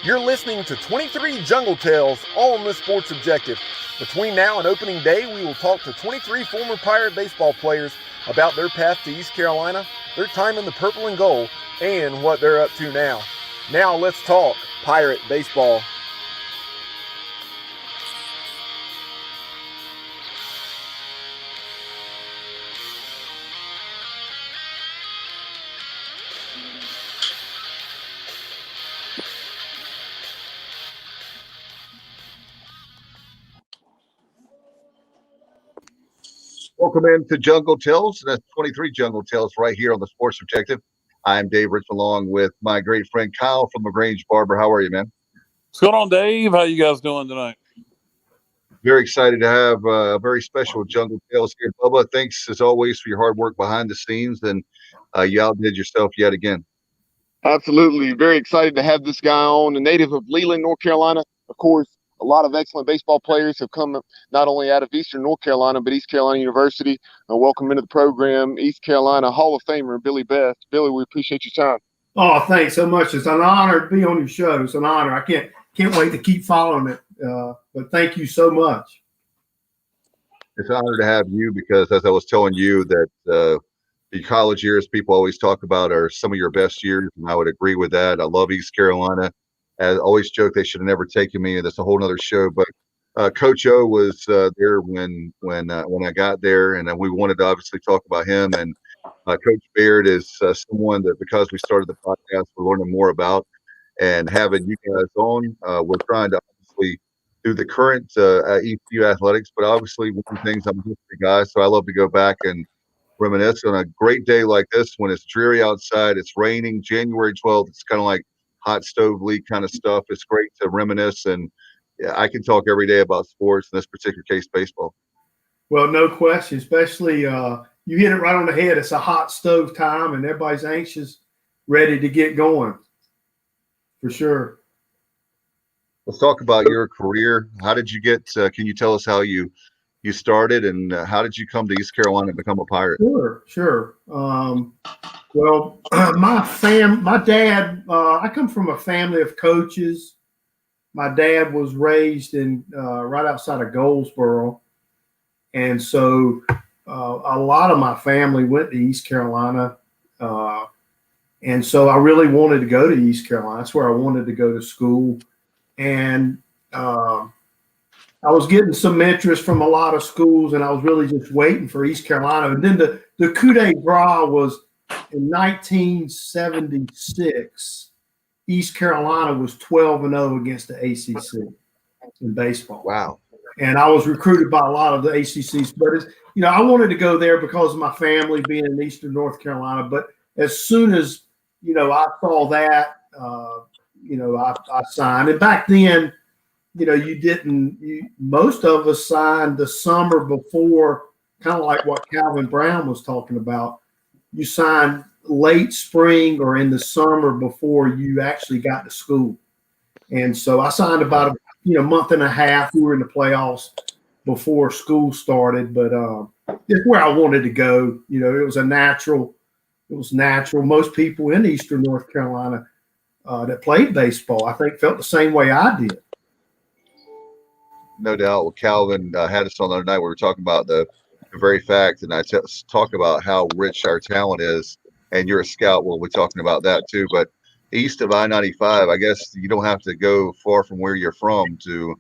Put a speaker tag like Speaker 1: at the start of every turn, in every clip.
Speaker 1: You're listening to 23 Jungle Tales on the Sports Objective. Between now and opening day, we will talk to 23 former Pirate baseball players about their path to East Carolina, their time in the purple and gold, and what they're up to now. Now let's talk Pirate baseball.
Speaker 2: Welcome into Jungle Tales. That's 23 Jungle Tales right here on the Sports Objective. I'm Dave Rich along with my great friend Kyle from LaGrange Barber. How are you, man?
Speaker 3: What's going on, Dave? How you guys doing tonight?
Speaker 2: Very excited to have a very special Jungle Tales here. Bubba, thanks as always for your hard work behind the scenes, and you outdid yourself yet again.
Speaker 4: Absolutely. Very excited to have this guy on, a native of Leland, North Carolina. Of course, a lot of excellent baseball players have come not only out of Eastern North Carolina, but East Carolina University. Welcome into the program, East Carolina Hall of Famer Billy Best. Billy, we appreciate your time.
Speaker 5: Oh, thanks so much. It's an honor to be on your show. It's an honor. I can't wait to keep following it. But thank you so much.
Speaker 2: It's an honor to have you because, as I was telling you, that the college years people always talk about are some of your best years, and I would agree with that. I love East Carolina. I always joke they should have never taken me. That's a whole nother show. But Coach O was there when I got there, and we wanted to obviously talk about him. And Coach Baird is someone that, because we started the podcast, we're learning more about, and having you guys on. We're trying to obviously do the current ECU athletics, but obviously one of the things, I'm a history guy, so I love to go back and reminisce on a great day like this when it's dreary outside, it's raining, January 12th. It's kind of like hot stove leak kind of stuff. It's great to reminisce, and I can talk every day about sports, in this particular case, baseball.
Speaker 5: Well, no question, especially you hit it right on the head. It's a hot stove time, and everybody's anxious, ready to get going, for sure.
Speaker 2: Let's talk about your career. How did you get can you tell us how you started, and how did you come to East Carolina and become a Pirate?
Speaker 5: Sure. Well, my dad, I come from a family of coaches. My dad was raised in right outside of Goldsboro. And so a lot of my family went to East Carolina. And so I really wanted to go to East Carolina. That's where I wanted to go to school. And I was getting some interest from a lot of schools, and I was really just waiting for East Carolina. And then the coup d'etat was in 1976. East Carolina was 12-0 against the ACC in baseball.
Speaker 2: Wow.
Speaker 5: And I was recruited by a lot of the ACCs. But, I wanted to go there because of my family being in Eastern North Carolina. But as soon as, I saw that, I signed. And back then, most of us signed the summer before, kind of like what Calvin Brown was talking about. You signed late spring or in the summer before you actually got to school. And so I signed about a month and a half. We were in the playoffs before school started, but it's where I wanted to go. It was natural. Most people in Eastern North Carolina that played baseball, I think, felt the same way I did.
Speaker 2: No doubt. Well, Calvin had us on the other night. We were talking about the very fact, and I talk about how rich our talent is. And you're a scout. We'll be talking about that too. But east of I-95, I guess you don't have to go far from where you're from to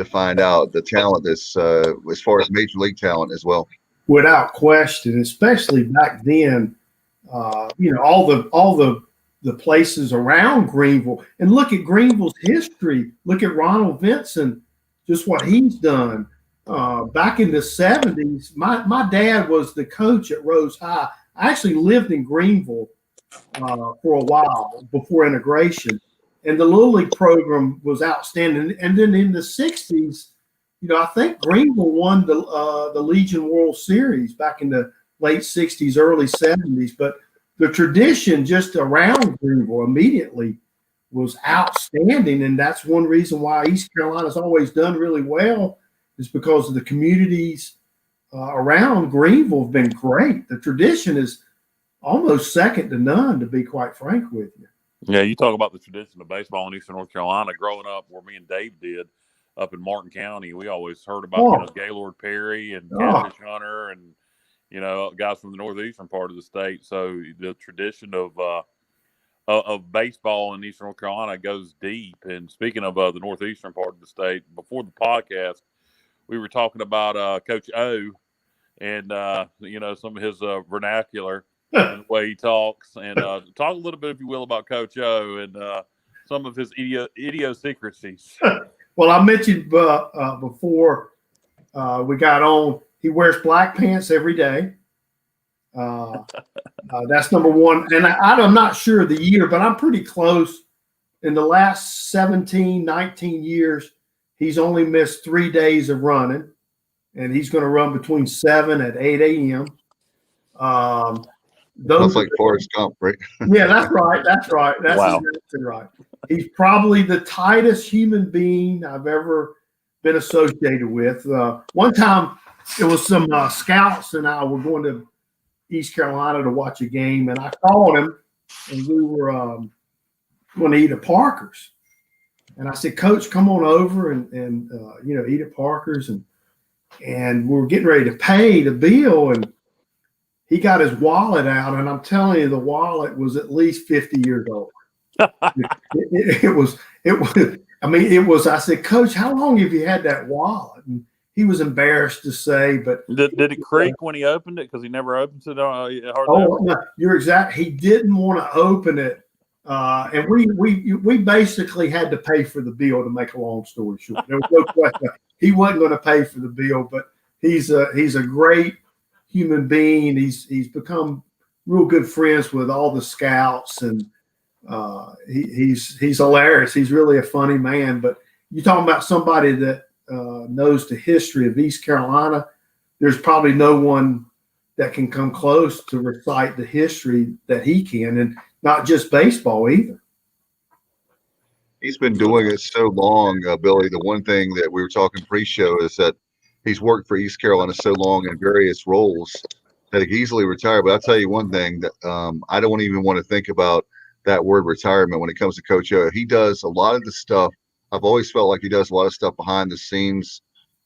Speaker 2: find out the talent that's as far as major league talent as well.
Speaker 5: Without question, especially back then, all the places around Greenville. And look at Greenville's history. Look at Ronald Vinson, just what he's done. Back in the 70s, my dad was the coach at Rose High. I actually lived in Greenville for a while before integration, and the Little League program was outstanding. And then in the 60s, I think Greenville won the Legion World Series back in the late 60s, early 70s. But the tradition just around Greenville immediately was outstanding, and that's one reason why East Carolina's always done really well, is because of the communities around Greenville have been great. The tradition is almost second to none, to be quite frank with you.
Speaker 3: Yeah, you talk about the tradition of baseball in Eastern North Carolina. Growing up, where me and Dave did up in Martin County, we always heard about Gaylord Perry and Catfish Hunter, and guys from the northeastern part of the state. So the tradition of baseball in Eastern North Carolina goes deep. And speaking of the northeastern part of the state, before the podcast, we were talking about Coach O and some of his vernacular and the way he talks, and talk a little bit, if you will, about Coach O and some of his idiosyncrasies.
Speaker 5: Well, I mentioned before we got on, he wears black pants every day. That's number one. And I'm not sure of the year, but I'm pretty close. In the last 17, 19 years, he's only missed 3 days of running, and he's going to run between 7 and 8 a.m.
Speaker 2: Those like Forrest Gump, right?
Speaker 5: Yeah, that's right. That's right. That's
Speaker 3: wow.
Speaker 5: Exactly right. He's probably the tightest human being I've ever been associated with. One time, it was some scouts and I were going to East Carolina to watch a game, and I called him, and we were going to eat at Parker's. And I said, Coach, come on over and eat at Parker's. And we were getting ready to pay the bill, and he got his wallet out, and I'm telling you, the wallet was at least 50 years old. It was. I said, Coach, how long have you had that wallet? And he was embarrassed to say, but
Speaker 3: did it creak when he opened it? Because he never opens it.
Speaker 5: No, you're exact. He didn't want to open it, and we basically had to pay for the bill. To make a long story short, there was no question he wasn't going to pay for the bill. But he's a great human being. He's become real good friends with all the scouts, and he's hilarious. He's really a funny man. But you're talking about somebody that knows the history of East Carolina. There's probably no one that can come close to recite the history that he can, and not just baseball either.
Speaker 2: He's been doing it so long, Billy. The one thing that we were talking pre-show is that he's worked for East Carolina so long in various roles that he easily retire. But I'll tell you one thing that I don't even want to think about that word retirement when it comes to Coach O. He does a lot of the stuff. I've always felt like he does a lot of stuff behind the scenes.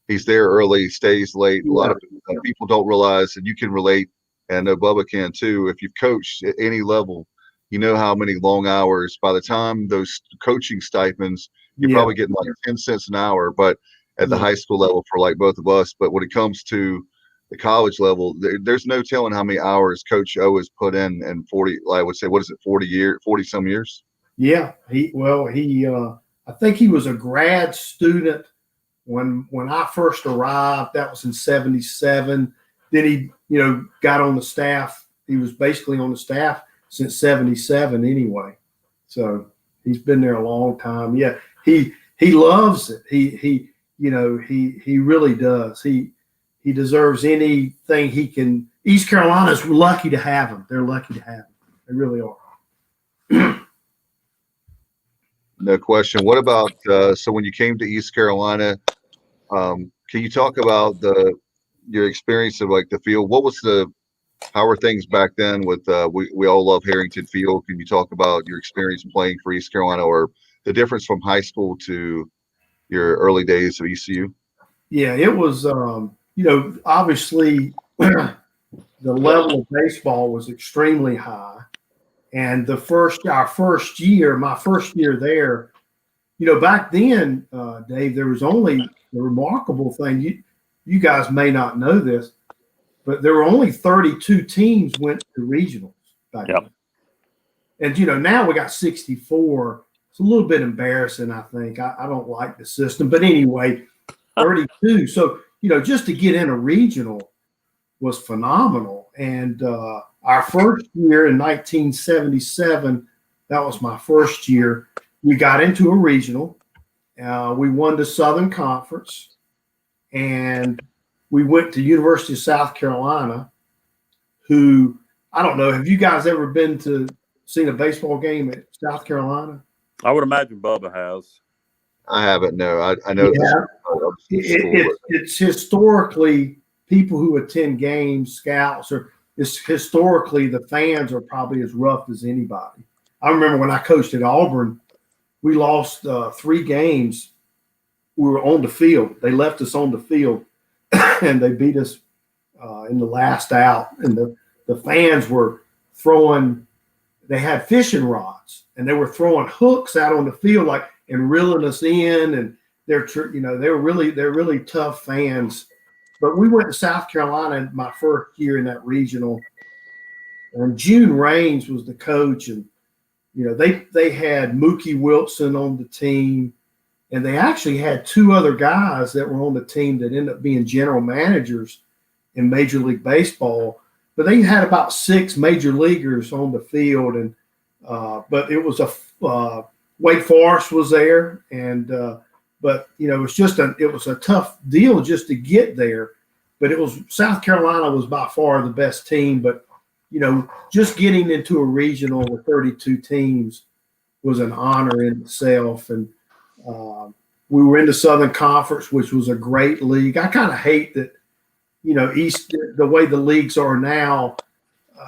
Speaker 2: He's there early, stays late. A lot of people don't realize, and you can relate, and I know Bubba can too. If you've coached at any level, you know how many long hours. By the time those coaching stipends, you're probably getting like 10 cents an hour, but at the high school level for like both of us. But when it comes to the college level, there's no telling how many hours Coach O has put in 40, I would say, 40 some years?
Speaker 5: Yeah. I think he was a grad student when I first arrived. That was in 77. Then he, got on the staff. He was basically on the staff since 77 anyway. So he's been there a long time. Yeah. He loves it. He really does. He deserves anything he can. East Carolina's lucky to have him. They're lucky to have him. They really are.
Speaker 2: No question. What about so when you came to East Carolina, can you talk about your experience of like the field? How were things back then with we all love Harrington Field. Can you talk about your experience playing for East Carolina, or the difference from high school to your early days of ECU?
Speaker 5: Yeah, it was obviously the level of baseball was extremely high. And my first year there, back then, Dave, there was only the remarkable thing. You guys may not know this, but there were only 32 teams went to regionals back then. And now we got 64. It's a little bit embarrassing, I think. I don't like the system, but anyway, 32. So just to get in a regional was phenomenal. And our first year in 1977, that was my first year, we got into a regional. We won the Southern Conference, and we went to University of South Carolina, who, I don't know, have you guys ever seen a baseball game at South Carolina?
Speaker 3: I would imagine Bubba has.
Speaker 2: I haven't, no. I know.
Speaker 5: Yeah. It's historically, people who attend games, scouts, it's historically the fans are probably as rough as anybody. I remember when I coached at Auburn, we lost 3 games. We were on the field. They left us on the field, and they beat us in the last out. And the fans were throwing. They had fishing rods, and they were throwing hooks out on the field, and reeling us in. And they're really tough fans. But we went to South Carolina my first year in that regional, and June Raines was the coach, and they had Mookie Wilson on the team, and they actually had 2 other guys that were on the team that ended up being general managers in Major League Baseball. But they had about 6 major leaguers on the field, and but it was Wake Forest was there, and but it was a tough deal just to get there. But South Carolina was by far the best team. But just getting into a regional with 32 teams was an honor in itself. And we were in the Southern Conference, which was a great league. I kind of hate that, the way the leagues are now.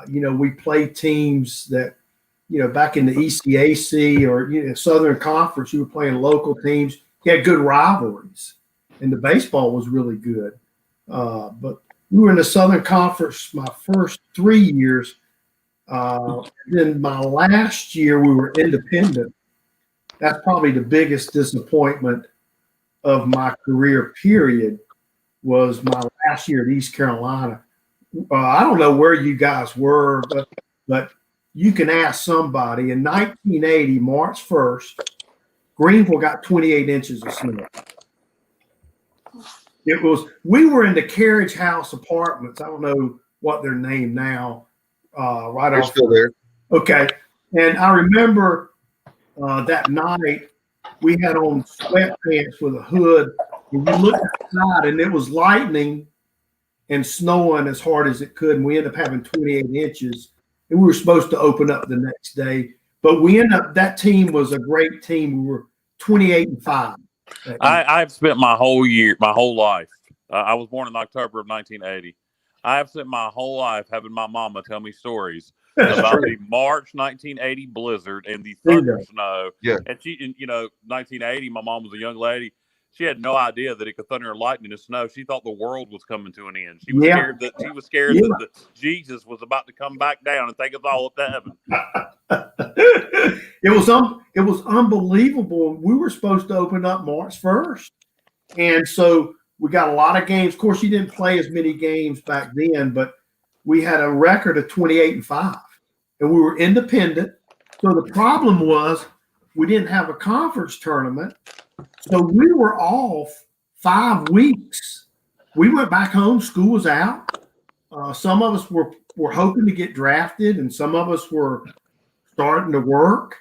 Speaker 5: We play teams that, back in the ECAC or Southern Conference, you were playing local teams. You had good rivalries, and the baseball was really good. But we were in the Southern Conference my first 3 years. Then my last year, we were independent. That's probably the biggest disappointment of my career period, was my last year at East Carolina. I don't know where you guys were, but you can ask somebody. In 1980, March 1st, Greenville got 28 inches of snow. We were in the Carriage House Apartments. I don't know what they're named now.
Speaker 2: They're still there.
Speaker 5: Okay. And I remember that night we had on sweatpants with a hood, and we looked outside and it was lightning and snowing as hard as it could. And we ended up having 28 inches, and we were supposed to open up the next day, but that team was a great team. We were 28-5.
Speaker 3: I've spent my whole life. I was born in October of 1980. I have spent my whole life having my mama tell me stories about the March 1980 blizzard and the thunder snow.
Speaker 2: Yeah.
Speaker 3: And 1980, my mom was a young lady. She had no idea that it could thunder and lightning and snow. She thought the world was coming to an end. She was scared that Jesus was about to come back down and take us all up to heaven.
Speaker 5: It was unbelievable. We were supposed to open up March 1st, and so we got a lot of games. Of course, you didn't play as many games back then, but we had a record of 28-5, and we were independent. So the problem was we didn't have a conference tournament. So we were off 5 weeks. We went back home. School was out. Some of us were hoping to get drafted, and some of us were starting to work.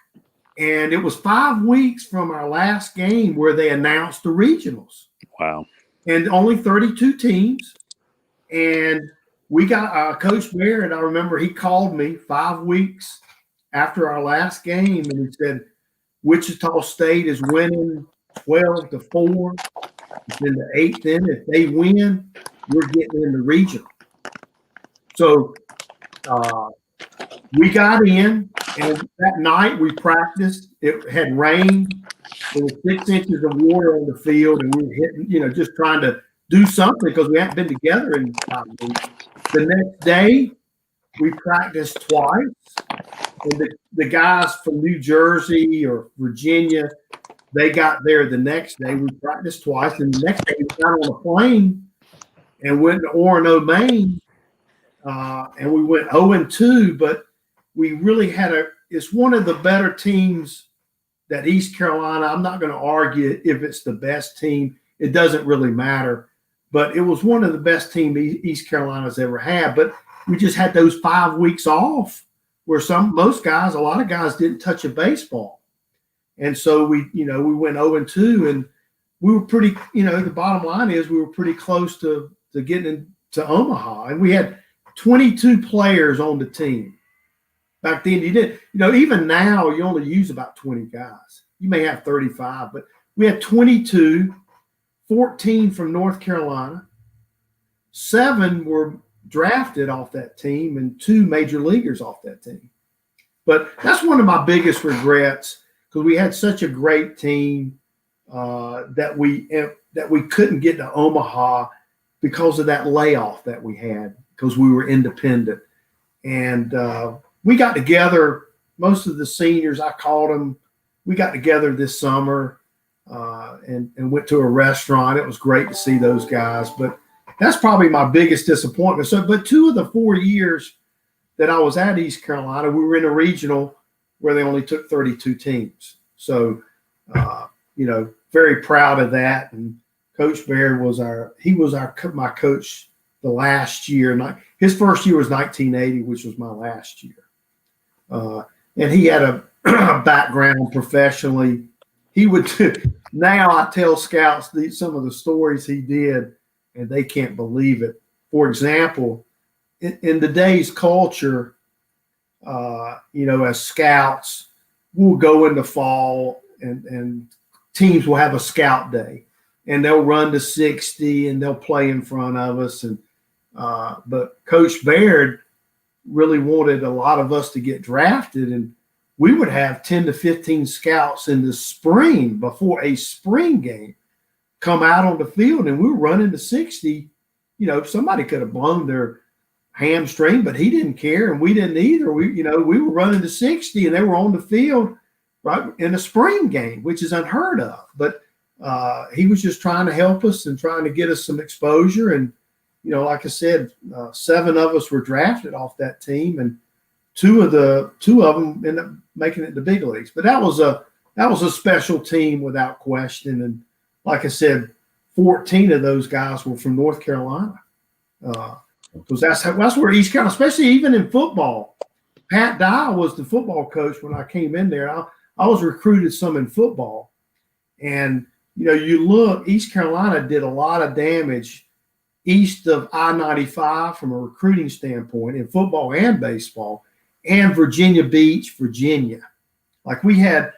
Speaker 5: And it was 5 weeks from our last game where they announced the regionals.
Speaker 3: Wow.
Speaker 5: And only 32 teams. And we got Coach Barrett. I remember he called me 5 weeks after our last game, and he said, Wichita State is winning 12-4. It's in the 8th inning. If they win, we're getting in the regional. So we got in, and that night we practiced. It had rained. There was 6 inches of water on the field, and we were hitting, just trying to do something because we hadn't been together in 5 weeks. The next day, we practiced twice. And the guys from New Jersey or Virginia, they got there the next day. We practiced twice. And the next day, we got on a plane and went to Orono, Maine. And we went 0-2, but we really it's one of the better teams that East Carolina, I'm not going to argue if it's the best team. It doesn't really matter. But it was one of the best teams East Carolina's ever had. But we just had those 5 weeks off where a lot of guys didn't touch a baseball. And so we went 0-2, and we were pretty, the bottom line is we were pretty close to getting into Omaha. And we had 22 players on the team. Back then, you didn't, even now you only use about 20 guys. You may have 35, but we had 22, 14 from North Carolina. 7 were drafted off that team, and 2 major leaguers off that team. But that's one of my biggest regrets, because we had such a great team that we couldn't get to Omaha because of that layoff that we had, because we were independent. And we got together, most of the seniors, I called them, we got together this summer and went to a restaurant. It was great to see those guys, but that's probably my biggest disappointment. So, but 2 of the 4 years that I was at East Carolina, we were in a regional where they only took 32 teams. So, very proud of that. And Coach Baird was my coach the last year. His first year was 1980, which was my last year. And he had a background professionally. He would now I tell scouts some of the stories he did, and they can't believe it. For example, in today's culture, as scouts, we'll go in the fall and teams will have a scout day, and they'll run to 60 and they'll play in front of us. And but Coach Baird really wanted a lot of us to get drafted, and we would have 10 to 15 scouts in the spring before a spring game come out on the field, and we were running to 60. Somebody could have blown their hamstring, but he didn't care, and we didn't either. We were running to 60, and they were on the field right in a spring game, which is unheard of. But he was just trying to help us and trying to get us some exposure. And like I said, 7 of us were drafted off that team, and two of them ended up making it to the big leagues. But that was a special team without question. And like I said, 14 of those guys were from North Carolina, because that's where East Carolina, especially even in football. Pat Dye was the football coach when I came in there. I was recruited some in football, and you look, East Carolina did a lot of damage east of I-95 from a recruiting standpoint in football and baseball, and Virginia Beach, Virginia. Like we had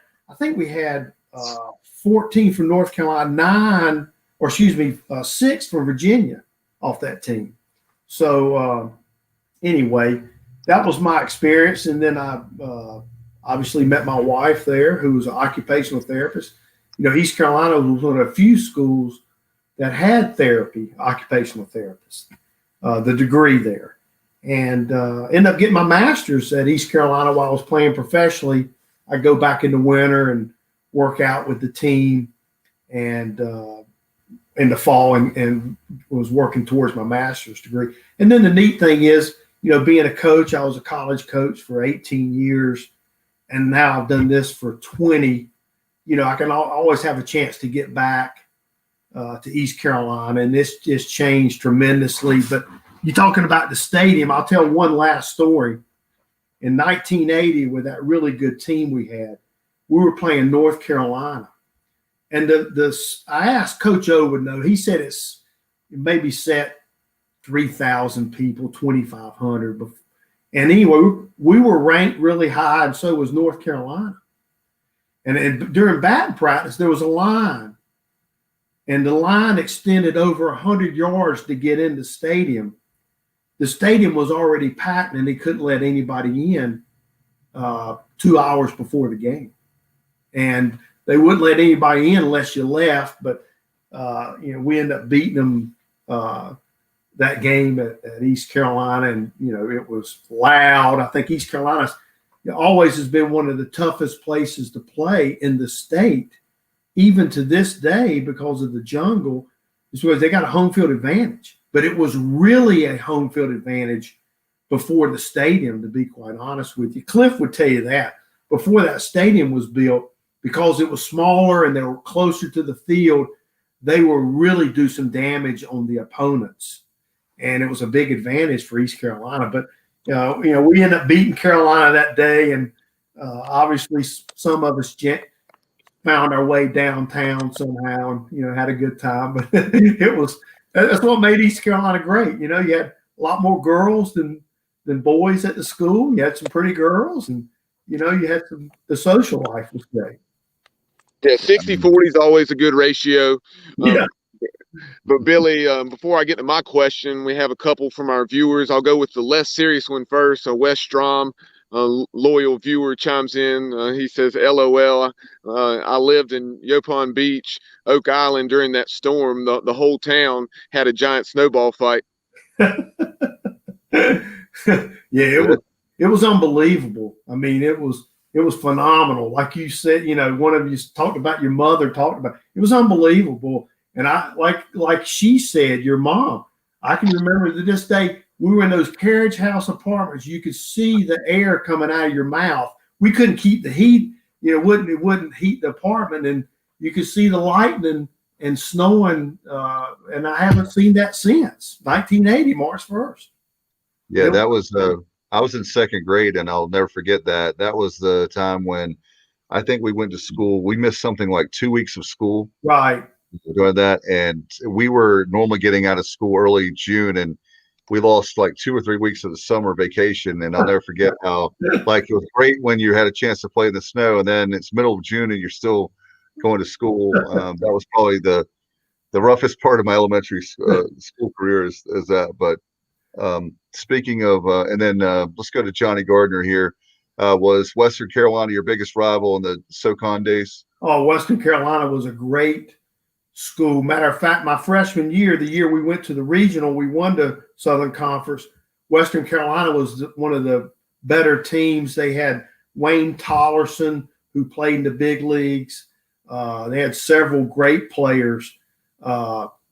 Speaker 5: 14 from North Carolina, 6 from Virginia off that team. So anyway, that was my experience. And then I obviously met my wife there, who was an occupational therapist. East Carolina was one of a few schools that had occupational therapists, the degree there. And ended up getting my master's at East Carolina while I was playing professionally. I go back in the winter and work out with the team, and in the fall, and was working towards my master's degree. And then the neat thing is, being a coach, I was a college coach for 18 years, and now I've done this for 20. I can always have a chance to get back to East Carolina, and this just changed tremendously. But you're talking about the stadium. I'll tell one last story. In 1980, with that really good team we had, we were playing North Carolina. And I asked Coach O would know. He said it maybe set 3,000 people, 2,500. And anyway, we were ranked really high, and so was North Carolina. And during batting practice, there was a line. And the line extended over 100 yards to get in the stadium. The stadium was already packed, and they couldn't let anybody in 2 hours before the game. And they wouldn't let anybody in unless you left. But, we ended up beating them that game at East Carolina. And, it was loud. I think East Carolina always has been one of the toughest places to play in the state, even to this day, because of the jungle. It's because they got a home field advantage. But it was really a home field advantage before the stadium, to be quite honest with you. Cliff would tell you that. Before that stadium was built, because it was smaller and they were closer to the field, they will really do some damage on the opponents. And it was a big advantage for East Carolina. But, we ended up beating Carolina that day. And obviously some of us found our way downtown somehow and, had a good time. But that's what made East Carolina great. You had a lot more girls than boys at the school. You had some pretty girls, and, you had the social life was great.
Speaker 4: Yeah, 60-40 is always a good ratio.
Speaker 5: Yeah.
Speaker 4: But Billy, before I get to my question, we have a couple from our viewers. I'll go with the less serious one first. So Wes Strom, loyal viewer chimes in. He says, LOL, I lived in Yopon Beach, Oak Island during that storm. The whole town had a giant snowball fight.
Speaker 5: Yeah, it was unbelievable. I mean, it was phenomenal. Like you said, one of you talked about your mother talked about it was unbelievable. And I like she said, your mom, I can remember to this day, we were in those carriage house apartments. You could see the air coming out of your mouth. We couldn't keep the heat, it wouldn't heat the apartment, and you could see the lightning and snowing. And I haven't seen that since 1980, March 1st.
Speaker 2: Yeah, that was I was in second grade, and I'll never forget that. That was the time when I think we went to school. We missed something like 2 weeks of school.
Speaker 5: Right.
Speaker 2: Doing that, and we were normally getting out of school early June, and we lost like 2 or 3 weeks of the summer vacation. And I'll never forget how like it was great when you had a chance to play in the snow, and then it's middle of June and you're still going to school. That was probably the roughest part of my elementary school career is that. But speaking of, and then let's go to Johnny Gardner here. Was Western Carolina your biggest rival in the SoCon days?
Speaker 5: Oh, Western Carolina was a great school. Matter of fact, my freshman year, the year we went to the regional, we won the Southern Conference. Western Carolina was one of the better teams. They had Wayne Tollerson, who played in the big leagues. They had several great players.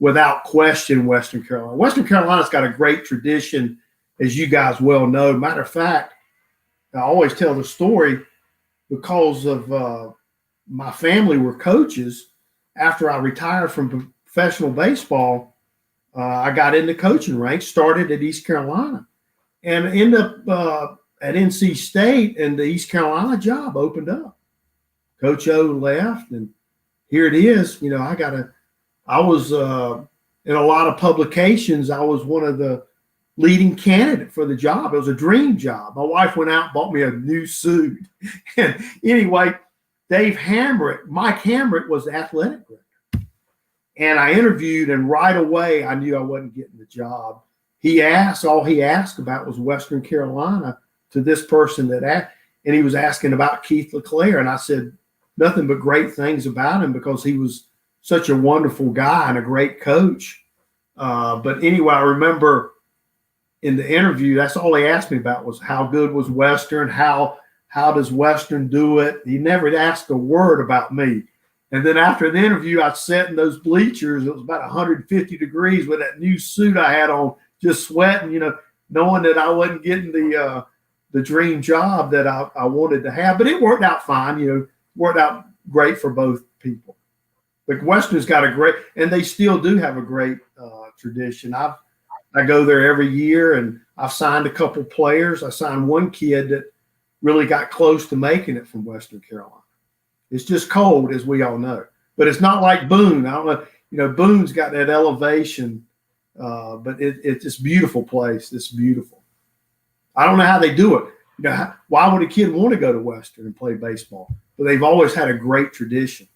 Speaker 5: Without question, Western Carolina. Western Carolina's got a great tradition, as you guys well know. Matter of fact, I always tell the story because of my family were coaches. After I retired from professional baseball, I got into coaching ranks, started at East Carolina, and ended up at NC State, and the East Carolina job opened up. Coach O left, and here it is. I was in a lot of publications. I was one of the leading candidate for the job. It was a dream job. My wife went out and bought me a new suit. And anyway, Mike Hamrick was the athletic director. And I interviewed, and right away I knew I wasn't getting the job. All he asked about was Western Carolina to this person and he was asking about Keith LeClaire. And I said nothing but great things about him because he was such a wonderful guy and a great coach. But anyway, I remember in the interview, that's all he asked me about was how good was Western, how does Western do it? He never asked a word about me. And then after the interview, I sat in those bleachers. It was about 150 degrees with that new suit I had on, just sweating, knowing that I wasn't getting the dream job that I wanted to have. But it worked out fine, worked out great for both people. But Western's got and they still do have a great tradition. I go there every year, and I've signed a couple players. I signed one kid that really got close to making it from Western Carolina. It's just cold, as we all know, but it's not like Boone. I don't know, Boone's got that elevation, but it's this beautiful place. It's beautiful. I don't know how they do it. Why would a kid want to go to Western and play baseball? But they've always had a great tradition.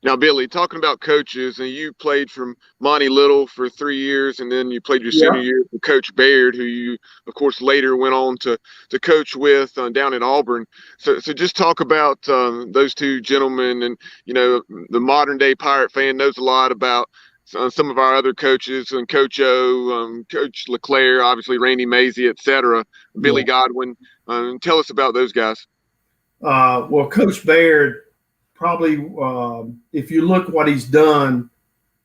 Speaker 4: Now, Billy, talking about coaches, and you played from Monty Little for 3 years, and then you played your senior year for Coach Baird, who you, of course, later went on to coach with down at Auburn. So just talk about those two gentlemen. And, the modern-day Pirate fan knows a lot about some of our other coaches, and Coach O, Coach LeClaire, obviously Randy Mazey, et cetera, Billy Godwin. Tell us about those guys.
Speaker 5: Well, Coach Baird, probably, if you look what he's done,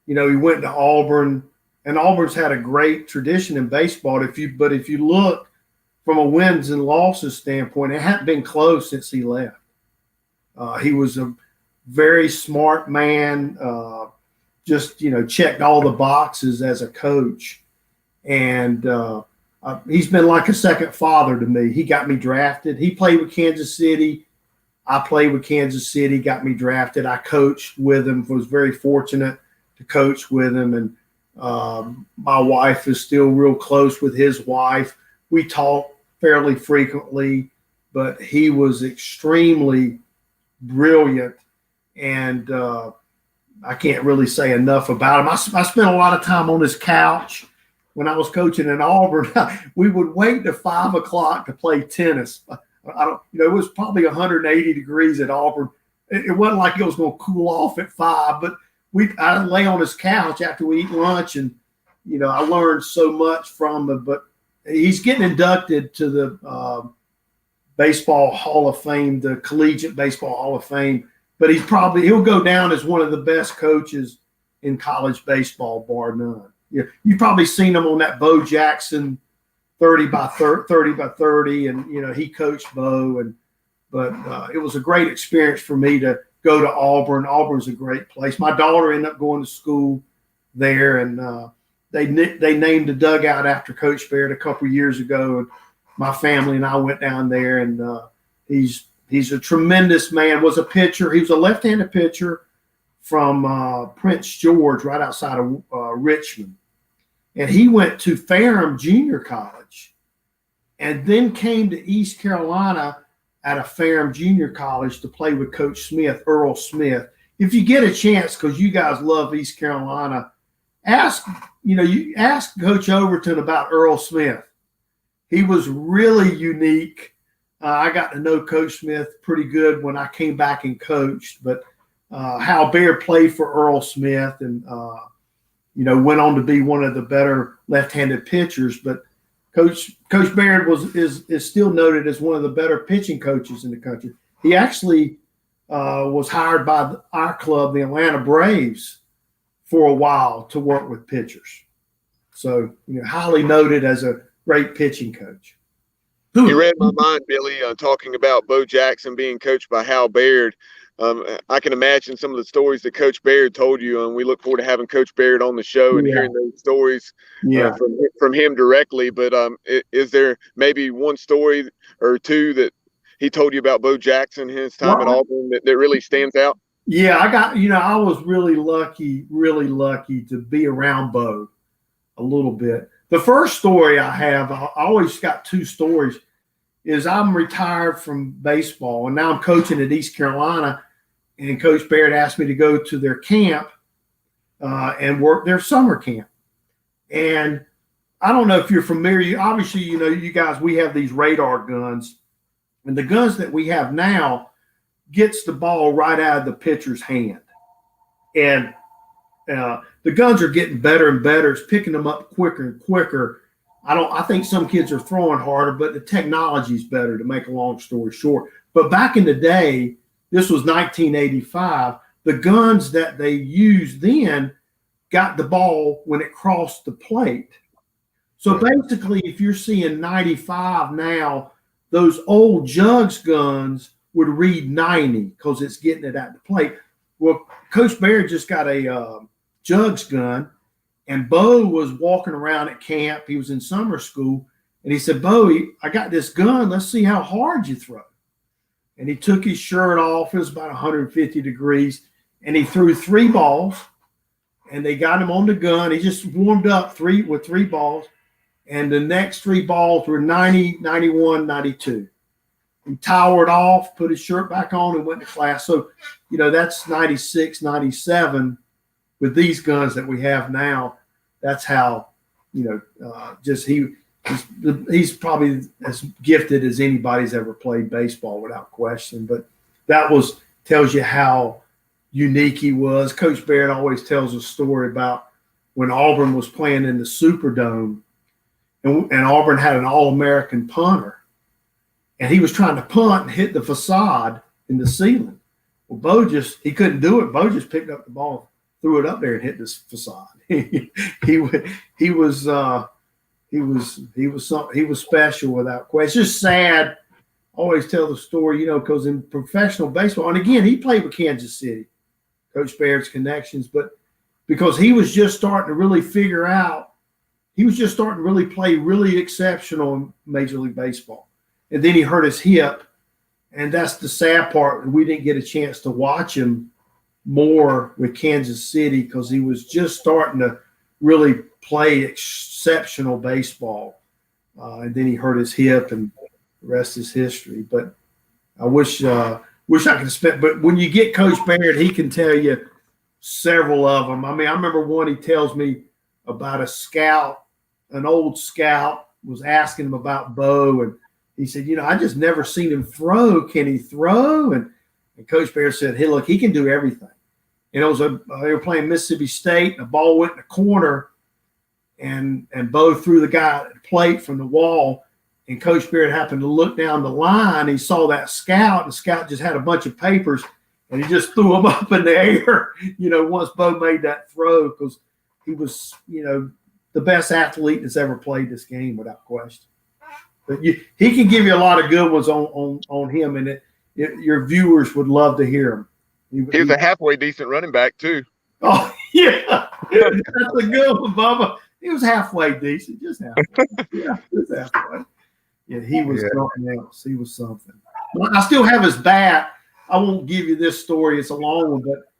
Speaker 5: he went to Auburn, and Auburn's had a great tradition in baseball. But if you look from a wins and losses standpoint, it hadn't been close since he left. He was a very smart man, just checked all the boxes as a coach, and he's been like a second father to me. He got me drafted. He played with Kansas City. I played with Kansas City, got me drafted. I coached with him, was very fortunate to coach with him. And my wife is still real close with his wife. We talk fairly frequently, but he was extremely brilliant. And I can't really say enough about him. I spent a lot of time on his couch. when I was coaching in Auburn, we would wait to 5 o'clock to play tennis. It was probably 180 degrees at Auburn. It wasn't like it was going to cool off at 5, but I'd lay on his couch after we eat lunch, and I learned so much from him. But he's getting inducted to the Baseball Hall of Fame, the Collegiate Baseball Hall of Fame. But he'll go down as one of the best coaches in college baseball, bar none. You've probably seen him on that Bo Jackson 30 by 30, and he coached Bo, but it was a great experience for me to go to Auburn. Auburn's a great place. My daughter ended up going to school there, and they named the dugout after Coach Baird a couple years ago, and my family and I went down there, and he's a tremendous man. Was a pitcher. He was a left-handed pitcher from Prince George, right outside of Richmond. And he went to Ferrum Junior College and then came to East Carolina at a Ferrum Junior College to play with Coach Smith, Earl Smith. If you get a chance, because you guys love East Carolina, ask Coach Overton about Earl Smith. He was really unique. I got to know Coach Smith pretty good when I came back and coached, but Hal Baird played for Earl Smith and, went on to be one of the better left-handed pitchers. But Coach Baird is still noted as one of the better pitching coaches in the country. He actually was hired by our club, the Atlanta Braves, for a while to work with pitchers. So, highly noted as a great pitching coach.
Speaker 4: You read my mind, Billy, talking about Bo Jackson being coached by Hal Baird. I can imagine some of the stories that Coach Baird told you, and we look forward to having Coach Baird on the show and hearing those stories from him directly. But is there maybe one story or two that he told you about Bo Jackson, his time at Auburn, that really stands out?
Speaker 5: Yeah, I was really lucky to be around Bo a little bit. The first story I have, I always got two stories, is I'm retired from baseball, and now I'm coaching at East Carolina, and Coach Baird asked me to go to their camp and work their summer camp. And I don't know if you're familiar. Obviously, you guys, we have these radar guns, and the guns that we have now gets the ball right out of the pitcher's hand. And the guns are getting better and better. It's picking them up quicker and quicker. I think some kids are throwing harder, but the technology is better, to make a long story short. But back in the day, this was 1985, the guns that they used then got the ball when it crossed the plate. So basically, if you're seeing 95 now, those old Jugs guns would read 90 because it's getting it at the plate. Well, Coach Baird just got a Jugs gun, and Bo was walking around at camp. He was in summer school, and he said, "Bo, I got this gun. Let's see how hard you throw." And he took his shirt off. It was about 150 degrees, and he threw 3 balls, and they got him on the gun. He just warmed up with 3 balls, and the next 3 balls were 90, 91, 92. He towered off, put his shirt back on, and went to class. So, that's 96, 97 with these guns that we have now. That's how, he's probably as gifted as anybody's ever played baseball, without question. But that tells you how unique he was. Coach Baird always tells a story about when Auburn was playing in the Superdome, and Auburn had an All-American punter, and he was trying to punt and hit the facade in the ceiling. Well, he couldn't do it. Bo just picked up the ball, threw it up there, and hit this facade. He was special, without question. It's just sad. I always tell the story, because in professional baseball, and again, he played with Kansas City, Coach Baird's connections, but because he was just starting to really figure out, he was just starting to really play really exceptional in Major League Baseball. And then he hurt his hip, and that's the sad part. We didn't get a chance to watch him more with Kansas City because he was just starting to really play exceptional baseball. And then he hurt his hip, and the rest is history. But I wish I could spend. But when you get Coach Baird, he can tell you several of them. I mean, I remember one he tells me about a scout an old scout was asking him about Bo, and he said, I just never seen him throw. Can he throw? And Coach Bear said, hey, look, he can do everything. And it was they were playing Mississippi State, and the ball went in the corner, and Bo threw the guy at the plate from the wall, and Coach Beard happened to look down the line. He saw that scout, and the scout just had a bunch of papers, and he just threw them up in the air, once Bo made that throw, because he was, the best athlete that's ever played this game without question. But he can give you a lot of good ones on him, and your viewers would love to hear him.
Speaker 4: He was a halfway decent running back too.
Speaker 5: Oh yeah, that's a good one, Bubba. He was halfway decent, just halfway. Yeah, just halfway. Yeah, he was something else. He was something. Well, I still have his bat. I won't give you this story. It's a long one, but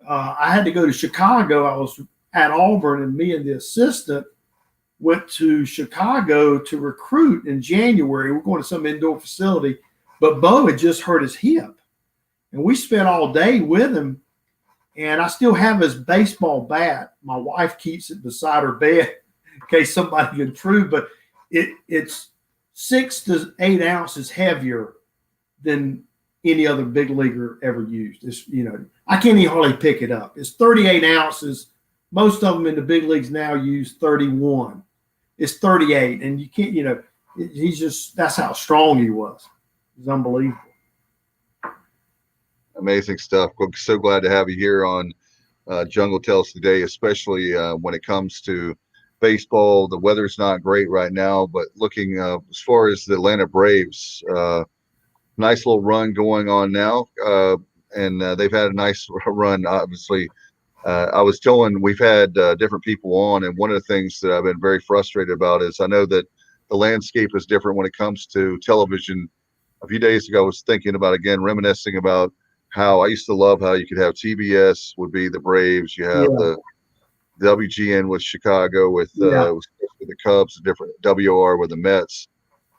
Speaker 5: I had to go to Chicago. I was at Auburn, and me and the assistant went to Chicago to recruit in January. We're going to some indoor facility, but Bo had just hurt his hip. And we spent all day with him, and I still have his baseball bat. My wife keeps it beside her bed in case somebody intrudes, but it's 6 to 8 ounces heavier than any other big leaguer ever used. It's, I can't even hardly pick it up. It's 38 ounces. Most of them in the big leagues now use 31. It's 38, and you can't, he's just, that's how strong he was. It's unbelievable.
Speaker 2: Amazing stuff. We're so glad to have you here on Jungle Tales today, especially when it comes to baseball. The weather's not great right now, but looking as far as the Atlanta Braves, nice little run going on now, and they've had a nice run. Obviously, I was telling we've had different people on, and one of the things that I've been very frustrated about is I know that the landscape is different when it comes to television. A few days ago, I was thinking about, again, reminiscing about how I used to love how you could have TBS would be the Braves. You have the WGN with Chicago with the Cubs, different WR with the Mets,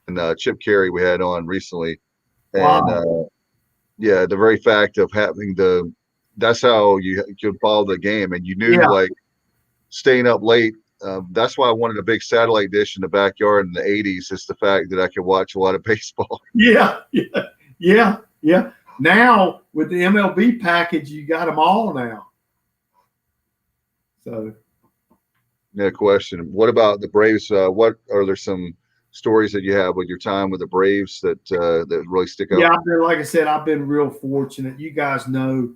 Speaker 2: and Chip Carey we had on recently. And the very fact of having that's how you could follow the game, and you knew like staying up late. That's why I wanted a big satellite dish in the backyard in the 80s. Is the fact that I could watch a lot of baseball. Yeah.
Speaker 5: Now with the MLB package, you got them all now. So,
Speaker 2: no question. What about the Braves? What are there some stories that you have with your time with the Braves that really stick out?
Speaker 5: Yeah, like I said, I've been real fortunate. You guys know,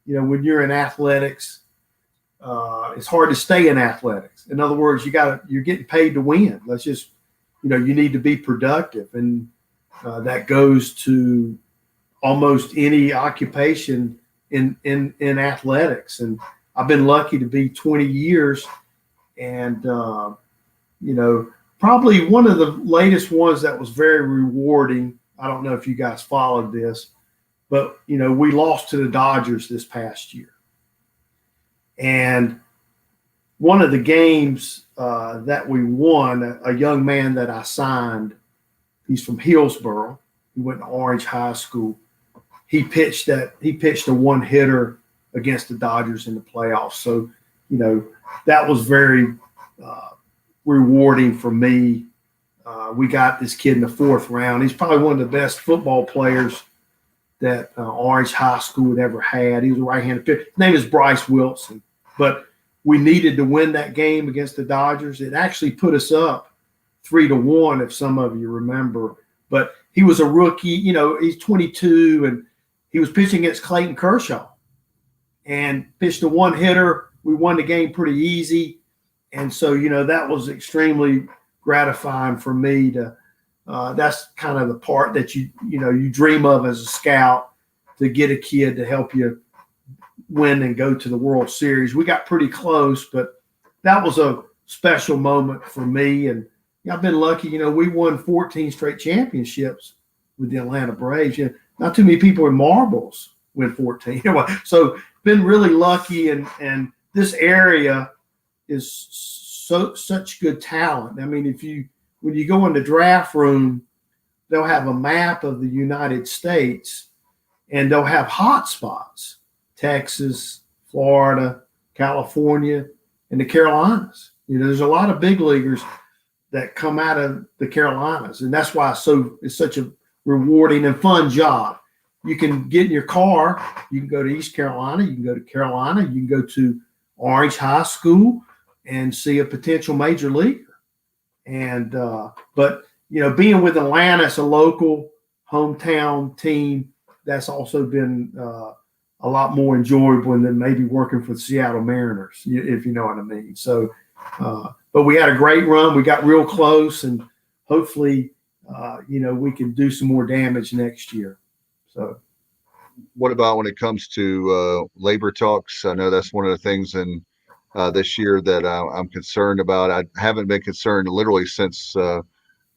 Speaker 5: when you're in athletics, it's hard to stay in athletics. In other words, you're getting paid to win. Let's just, you need to be productive, and that goes to almost any occupation in athletics. And I've been lucky to be 20 years, and probably one of the latest ones that was very rewarding. I don't know if you guys followed this, but we lost to the Dodgers this past year. And one of the games that we won, a young man that I signed, he's from Hillsboro. He went to Orange High School. He pitched a one-hitter against the Dodgers in the playoffs. So, that was very rewarding for me. We got this kid in the 4th round. He's probably one of the best football players that Orange High School had ever had. He was a right-handed pitcher. His name is Bryce Wilson. But we needed to win that game against the Dodgers. It actually put us up 3-1, if some of you remember. But he was a rookie. He's 22, and he was pitching against Clayton Kershaw and pitched a one-hitter. We won the game pretty easy. And so, that was extremely gratifying for me to that's kind of the part that you dream of as a scout, to get a kid to help you win and go to the World Series. We got pretty close, but that was a special moment for me. And I've been lucky. We won 14 straight championships with the Atlanta Braves. Not too many people in marbles win 14. So been really lucky, and this area is such good talent. I mean, when you go in the draft room, they'll have a map of the United States, and they'll have hot spots: Texas, Florida, California, and the Carolinas. There's a lot of big leaguers. that come out of the Carolinas, and that's why it's such a rewarding and fun job. You can get in your car, you can go to East Carolina, you can go to Carolina, you can go to Orange High School and see a potential major leaguer. And but being with Atlanta as a local hometown team, that's also been a lot more enjoyable than maybe working for the Seattle Mariners, if you know what I mean. So, but we had a great run. We got real close, and hopefully, we can do some more damage next year. So,
Speaker 2: what about when it comes to labor talks? I know that's one of the things in this year that I'm concerned about. I haven't been concerned literally since the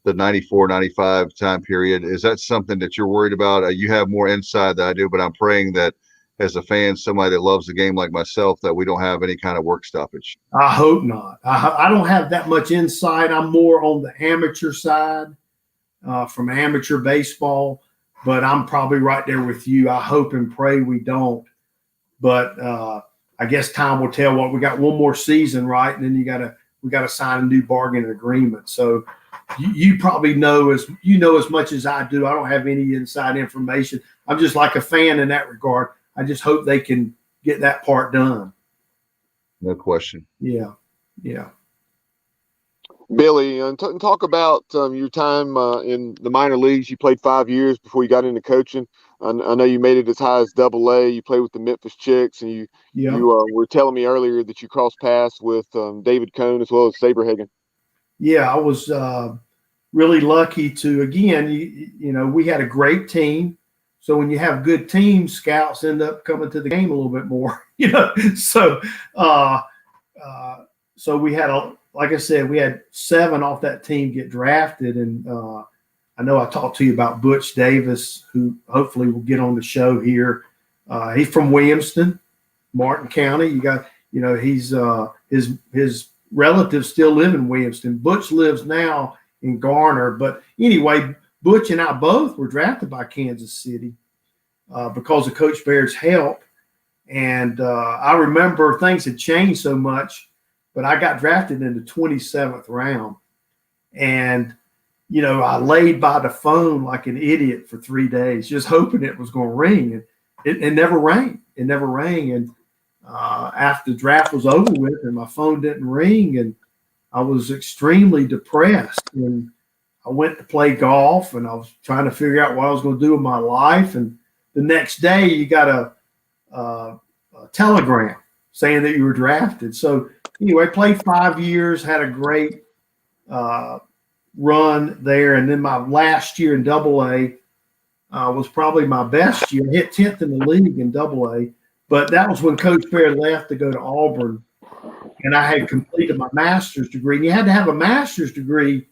Speaker 2: 94, 95 time period. Is that something that you're worried about? You have more insight than I do, but I'm praying that as a fan, somebody that loves the game like myself, that we don't have any kind of work stoppage.
Speaker 5: I hope not. I don't have that much insight. I'm more on the amateur side from amateur baseball, but I'm probably right there with you. I hope and pray we don't. But I guess time will tell. We got one more season, right? And then we got to sign a new bargain agreement. So you probably know as much as I do. I don't have any inside information. I'm just like a fan in that regard. I just hope they can get that part done.
Speaker 2: No question.
Speaker 5: Yeah.
Speaker 4: Billy, talk about your time in the minor leagues. You played 5 years before you got into coaching. I know you made it as high as AA. You played with the Memphis Chicks, and you were telling me earlier that you crossed paths with David Cohn as well as Saberhagen.
Speaker 5: Yeah, I was really lucky to, again, we had a great team. So when you have good teams, scouts end up coming to the game a little bit more, So, so we had, like I said, we had 7 off that team get drafted. And I know I talked to you about Butch Davis, who hopefully will get on the show here. He's from Williamston, Martin County. You got, he's his relatives still live in Williamston. Butch lives now in Garner. But anyway, Butch and I both were drafted by Kansas City because of Coach Baird's help. And I remember things had changed so much, but I got drafted in the 27th round. And, I laid by the phone like an idiot for 3 days, just hoping it was going to ring. And it never rang. It never rang. And after the draft was over with and my phone didn't ring, and I was extremely depressed. And I went to play golf, and I was trying to figure out what I was going to do with my life. And the next day you got a telegram saying that you were drafted. So anyway, played 5 years, had a great run there. And then my last year in AA was probably my best year. I hit 10th in the league in AA, but that was when Coach Baird left to go to Auburn. And I had completed my master's degree. And you had to have a master's degree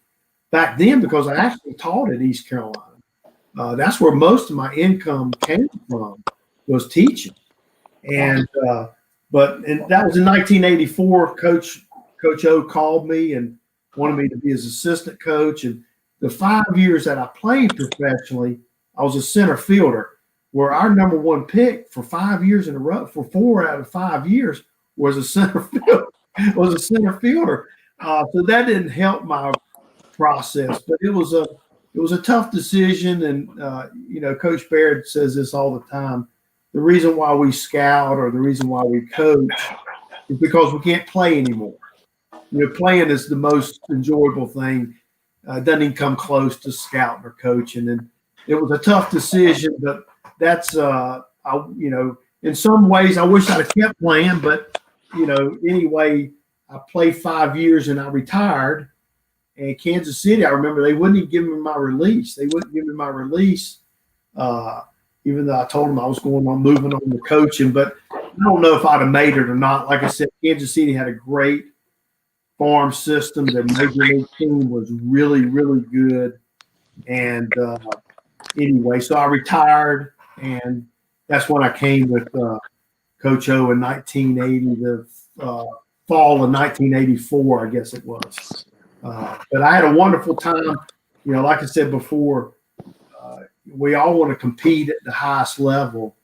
Speaker 5: back then because I actually taught at East Carolina. That's where most of my income came from, was teaching. And that was in 1984. Coach O called me and wanted me to be his assistant coach. And the 5 years that I played professionally, I was a center fielder, where our number one pick for 5 years in a row, for 4 out of 5 years, was a center fielder. So that didn't help my process, but it was a tough decision. And Coach Baird says this all the time: the reason why we scout or the reason why we coach is because we can't play anymore. Playing is the most enjoyable thing. Doesn't even come close to scouting or coaching. And it was a tough decision, but that's in some ways I wish I'd have kept playing, but anyway, I played 5 years and I retired. And Kansas City, I remember they wouldn't even give me my release. They wouldn't give me my release, even though I told them I was moving on to coaching. But I don't know if I'd have made it or not. Like I said, Kansas City had a great farm system. The major league team was really, really good. And anyway, so I retired, and that's when I came with Coach O in 1980, the fall of 1984, I guess it was. But I had a wonderful time. Like I said before, we all want to compete at the highest level.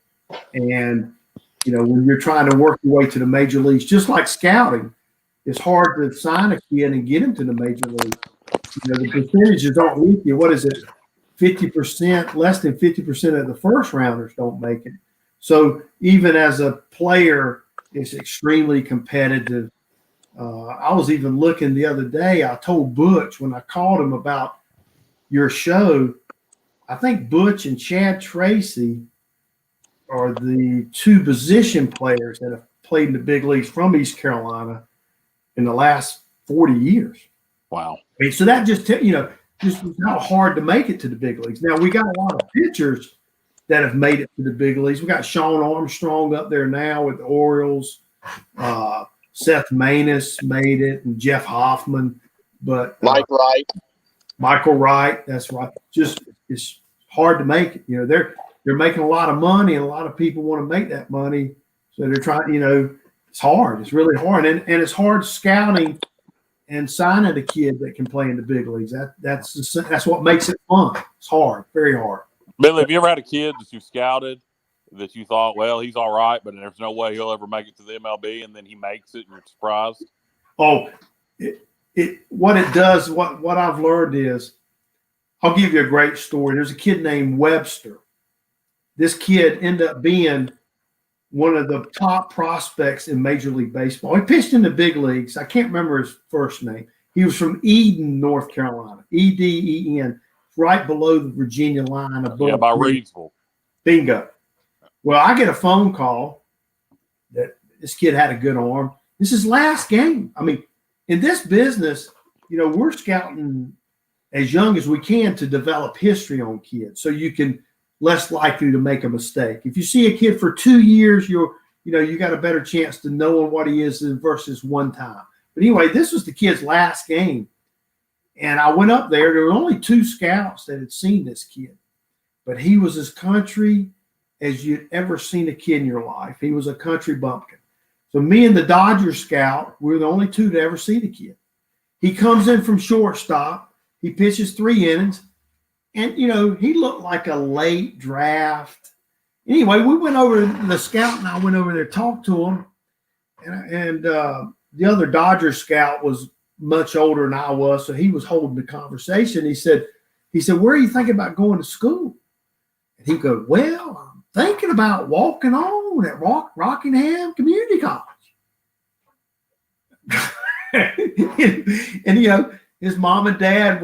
Speaker 5: And, when you're trying to work your way to the major leagues, just like scouting, it's hard to sign a kid and get him to the major league. the percentages aren't with you. What is it? 50%, less than 50% of the first rounders don't make it. So even as a player, it's extremely competitive. I was even looking the other day. I told Butch when I called him about your show, I think Butch and Chad Tracy are the two position players that have played in the big leagues from East Carolina in the last 40 years.
Speaker 3: Wow.
Speaker 5: I mean, so that just how hard to make it to the big leagues. Now, we got a lot of pitchers that have made it to the big leagues. We got Sean Armstrong up there now with the Orioles. Seth Maness made it, and Jeff Hoffman. But Michael Wright, that's right. Just it's hard to make it. They're making a lot of money, and a lot of people want to make that money. So they're trying. It's hard. It's really hard, and it's hard scouting and signing a kid that can play in the big leagues. That's what makes it fun. It's hard, very hard.
Speaker 3: Billy, have you ever had a kid that you scouted that you thought, well, he's all right, but there's no way he'll ever make it to the MLB, and then he makes it and you're surprised?
Speaker 5: Oh, what I've learned is, I'll give you a great story. There's a kid named Webster. This kid ended up being one of the top prospects in Major League Baseball. He pitched in the big leagues. I can't remember his first name. He was from Eden, North Carolina, Eden, right below the Virginia line. Above
Speaker 3: by Reedsville.
Speaker 5: Bingo. Well, I get a phone call that this kid had a good arm. This is his last game. I mean, in this business, we're scouting as young as we can to develop history on kids, so you can less likely to make a mistake. If you see a kid for 2 years, you got a better chance to knowing what he is versus one time. But anyway, this was the kid's last game, and I went up there. There were only 2 scouts that had seen this kid, but he was as country as you'd ever seen a kid in your life. He was a country bumpkin. So me and the Dodgers scout, we were the only 2 to ever see the kid. He comes in from shortstop. He pitches 3 innings. And, he looked like a late draft. Anyway, we went over, the scout and I went over there, talked to him. And the other Dodgers scout was much older than I was, so he was holding the conversation. He said, where are you thinking about going to school? And he goes, well, I'm thinking about walking on at Rockingham Community College. and his mom and dad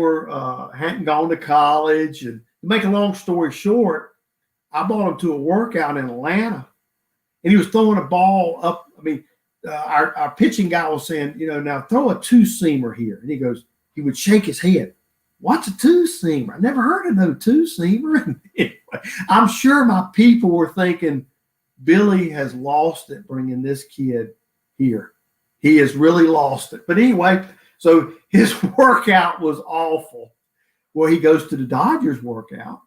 Speaker 5: hadn't gone to college. And to make a long story short, I brought him to a workout in Atlanta, and he was throwing a ball up. I mean, our pitching guy was saying, now throw a 2-seamer here. And he would shake his head. What's a 2-seamer? I never heard of no 2-seamer. Anyway, I'm sure my people were thinking, Billy has lost it bringing this kid here. He has really lost it. But anyway, so his workout was awful. Well, he goes to the Dodgers workout.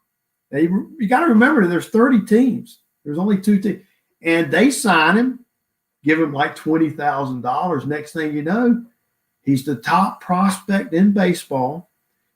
Speaker 5: Now, you got to remember, there's 30 teams. There's only 2 teams. And they sign him, give him like $20,000. Next thing you know, he's the top prospect in baseball.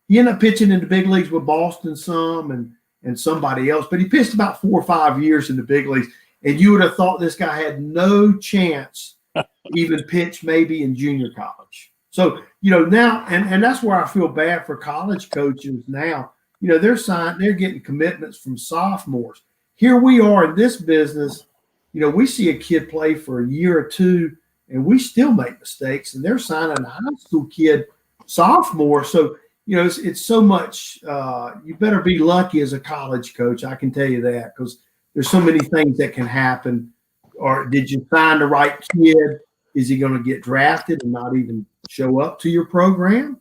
Speaker 5: He ended up pitching in the big leagues with Boston some and somebody else. But he pitched about 4 or 5 years in the big leagues. And you would have thought this guy had no chance to even pitch maybe in junior college. So, now, and that's where I feel bad for college coaches now. They're getting commitments from sophomores. Here we are in this business, we see a kid play for a year or 2, and we still make mistakes, and they're signing a high school kid sophomore. So, it's so much, you better be lucky as a college coach. I can tell you that, because there's so many things that can happen. Or did you find the right kid? Is he going to get drafted and not even show up to your program?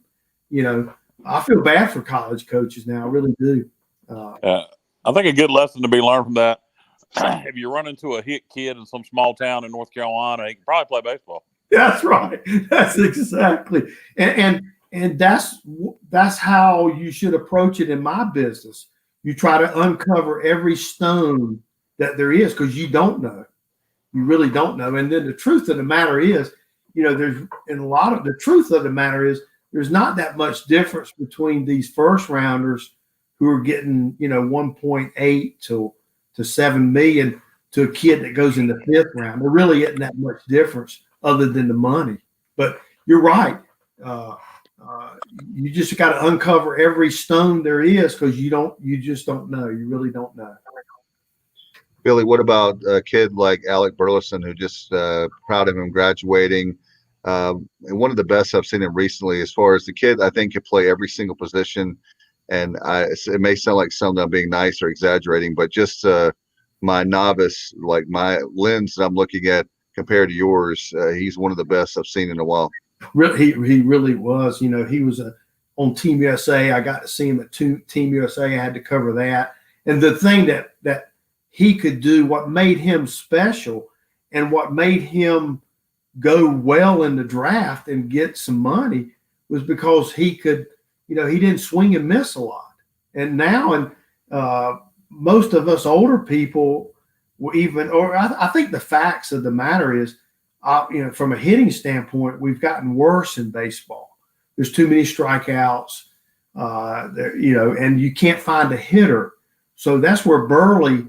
Speaker 5: I feel bad for college coaches now. I really do.
Speaker 3: I think a good lesson to be learned from that, if you run into a hit kid in some small town in North Carolina, he can probably play baseball.
Speaker 5: That's right. That's exactly. And that's how you should approach it in my business. You try to uncover every stone that there is, because you don't know. You really don't know. And then the truth of the matter is, the truth of the matter is there's not that much difference between these first rounders who are getting, 1.8 to $7 million to a kid that goes in the 5th round. There really isn't that much difference other than the money. But you're right. you just got to uncover every stone there is, because you just don't know. You really don't know.
Speaker 2: Billy, what about a kid like Alec Burleson, who just proud of him graduating? And one of the best I've seen him recently, as far as the kid, I think could play every single position. And it may sound like something I'm being nice or exaggerating, but just my novice, like my lens that I'm looking at compared to yours, he's one of the best I've seen in a while.
Speaker 5: Really, he really was. You know, he was on Team USA. I got to see him at Team USA. I had to cover that. And the thing that he could do, what made him special and what made him go well in the draft and get some money, was because he could, he didn't swing and miss a lot. And now, most of us older people I think the facts of the matter is, from a hitting standpoint, we've gotten worse in baseball. There's too many strikeouts, and you can't find a hitter. So that's where Burley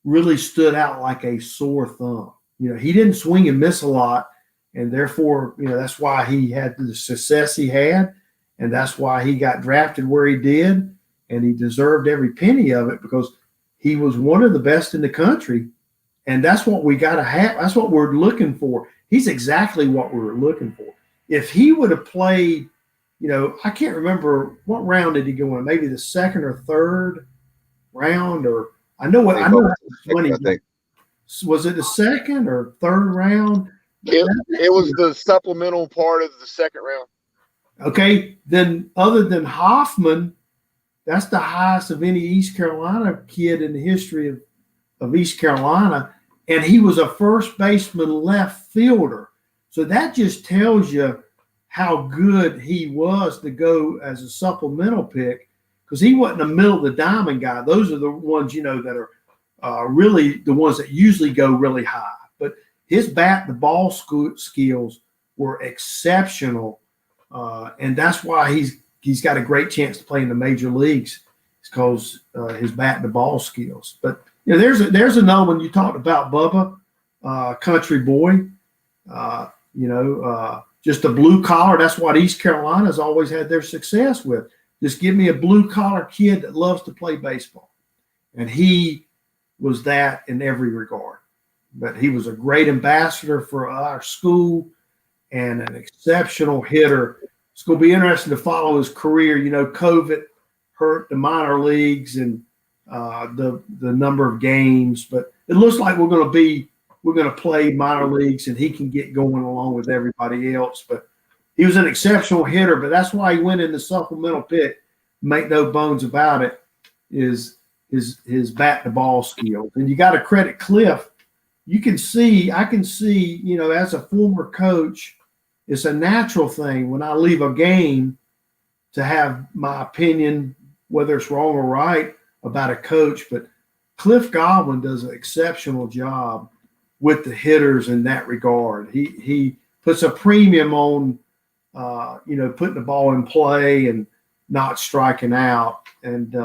Speaker 5: really stood out like a sore thumb. He didn't swing and miss a lot, and therefore, that's why he had the success he had, and that's why he got drafted where he did, and he deserved every penny of it, because he was one of the best in the country, and that's what we got to have. That's what we're looking for. He's exactly what we were looking for. If he would have played, I can't remember what round did he go in, maybe the second or third round, or I know that was funny.
Speaker 2: I think.
Speaker 5: Was it the second or third round?
Speaker 4: It was the supplemental part of the second round.
Speaker 5: Okay, then other than Hoffman, that's the highest of any East Carolina kid in the history of East Carolina, and he was a first baseman left fielder. So that just tells you how good he was to go as a supplemental pick, because he wasn't a middle of the diamond guy. Those are the ones, that are really the ones that usually go really high. But his bat, the ball skills were exceptional, and that's why he's got a great chance to play in the major leagues. It's because his bat and the ball skills. But there's another one you talked about, Bubba, country boy. Just a blue collar. That's what East Carolina's always had their success with. Just give me a blue collar kid that loves to play baseball, and he was that in every regard. But he was a great ambassador for our school and an exceptional hitter. It's going to be interesting to follow his career. COVID hurt the minor leagues and the number of games, but it looks like we're going to play minor leagues, and he can get going along with everybody else. But he was an exceptional hitter, but that's why he went in the supplemental pick. Make no bones about it, is his bat to ball skills. And you got to credit Cliff. I can see, as a former coach, it's a natural thing when I leave a game to have my opinion, whether it's wrong or right, about a coach. But Cliff Godwin does an exceptional job with the hitters in that regard. He puts a premium on, putting the ball in play and not striking out. And,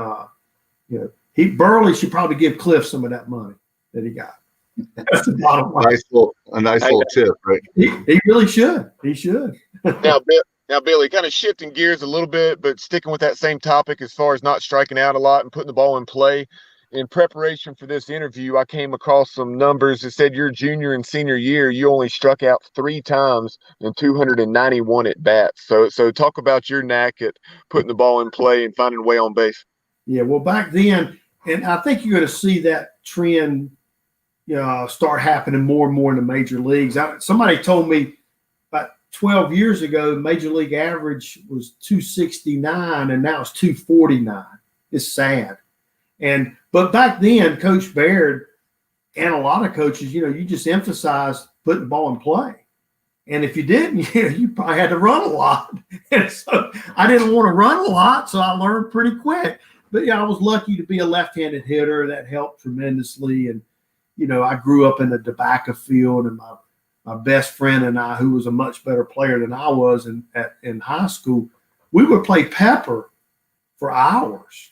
Speaker 5: Burley should probably give Cliff some of that money that he got. That's the bottom line.
Speaker 2: A nice little tip, right?
Speaker 5: He really should. He should.
Speaker 4: Now, Billy, kind of shifting gears a little bit, but sticking with that same topic as far as not striking out a lot and putting the ball in play. In preparation for this interview, I came across some numbers that said your junior and senior year, you only struck out 3 times in 291 at bats. So talk about your knack at putting the ball in play and finding a way on base.
Speaker 5: Yeah, well, back then, and I think you're going to see that trend start happening more and more in the major leagues. Somebody told me about 12 years ago, major league average was 269, and now it's 249. It's sad. But back then, Coach Baird and a lot of coaches, you just emphasized putting the ball in play. And if you didn't, you probably had to run a lot. And so I didn't want to run a lot, so I learned pretty quick. But I was lucky to be a left-handed hitter. That helped tremendously. And I grew up in the tobacco field, and my best friend and I, who was a much better player than I was in high school, we would play pepper for hours.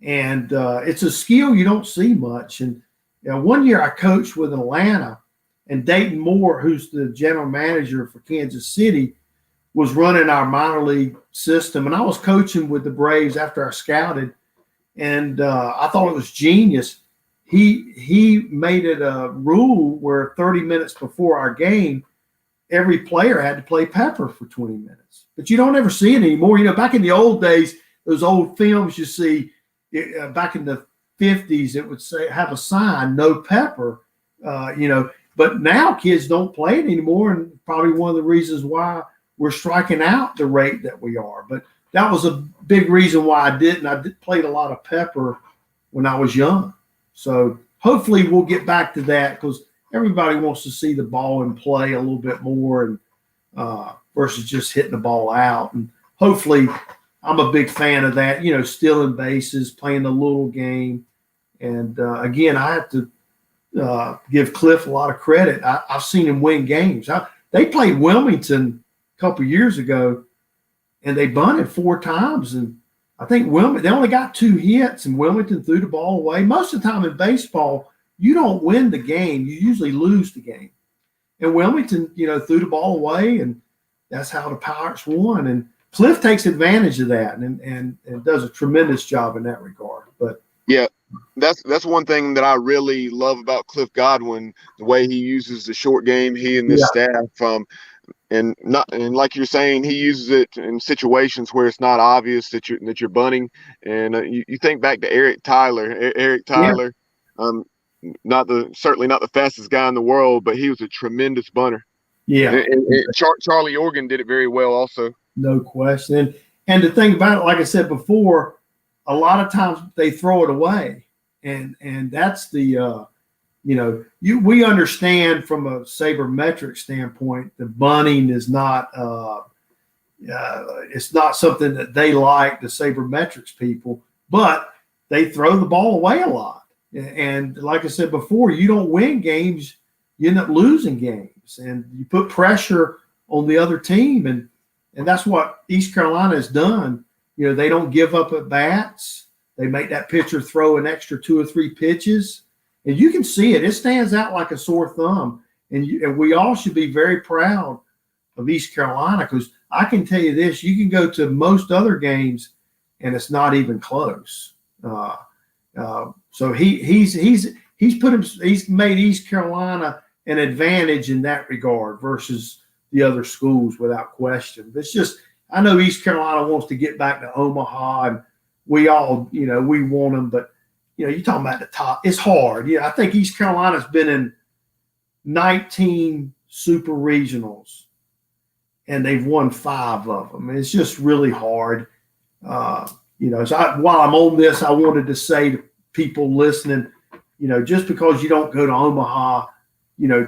Speaker 5: And it's a skill you don't see much. And one year I coached with Atlanta, and Dayton Moore, who's the general manager for Kansas City, was running our minor league system, and I was coaching with the Braves after I scouted, and I thought it was genius. He made it a rule where 30 minutes before our game, every player had to play pepper for 20 minutes. But you don't ever see it anymore. You know, back in the old days, those old films you see back in the 50s, it would say have a sign, no pepper, you know. But now kids don't play it anymore, and probably one of the reasons why we're striking out the rate that we are. But that was a big reason why I didn't. I played a lot of pepper when I was young. So hopefully we'll get back to that because everybody wants to see the ball in play a little bit more and versus just hitting the ball out. And hopefully I'm a big fan of that, you know, stealing bases, playing the little game. And again, I have to give Cliff a lot of credit. I've seen him win games. They played Wilmington a couple years ago, and they bunted 4 times. And I think they only got 2 hits, and Wilmington threw the ball away. Most of the time in baseball, you don't win the game. You usually lose the game. And Wilmington, you know, threw the ball away, and that's how the Pirates won. And Cliff takes advantage of that and does a tremendous job in that regard. But
Speaker 4: yeah, that's one thing that I really love about Cliff Godwin, the way he uses the short game, he and this staff. And like you're saying, he uses it in situations where it's not obvious that you're bunting. And you think back to Eric Tyler. Certainly not the fastest guy in the world, but he was a tremendous bunter.
Speaker 5: Yeah,
Speaker 4: and Charlie Organ did it very well also.
Speaker 5: No question. And the thing about it, like I said before, a lot of times they throw it away, and that's the you know, we understand from a sabermetric standpoint that bunting is not it's not something that they like, the sabermetrics people, but they throw the ball away a lot. And like I said before, you don't win games, you end up losing games, and you put pressure on the other team, and that's what East Carolina has done. You know, they don't give up at bats. They make that pitcher throw an extra 2 or 3 pitches. And you can see it. It stands out like a sore thumb. And we all should be very proud of East Carolina, because I can tell you this, you can go to most other games and it's not even close. So he's made East Carolina an advantage in that regard versus the other schools without question. But it's just, I know East Carolina wants to get back to Omaha, and we all, you know, we want them, but you know, you're talking about the top. It's hard. Yeah, I think East Carolina's been in 19 super regionals, and they've won 5 of them. And it's just really hard. You know, so while I'm on this, I wanted to say to people listening, you know, just because you don't go to Omaha, you know,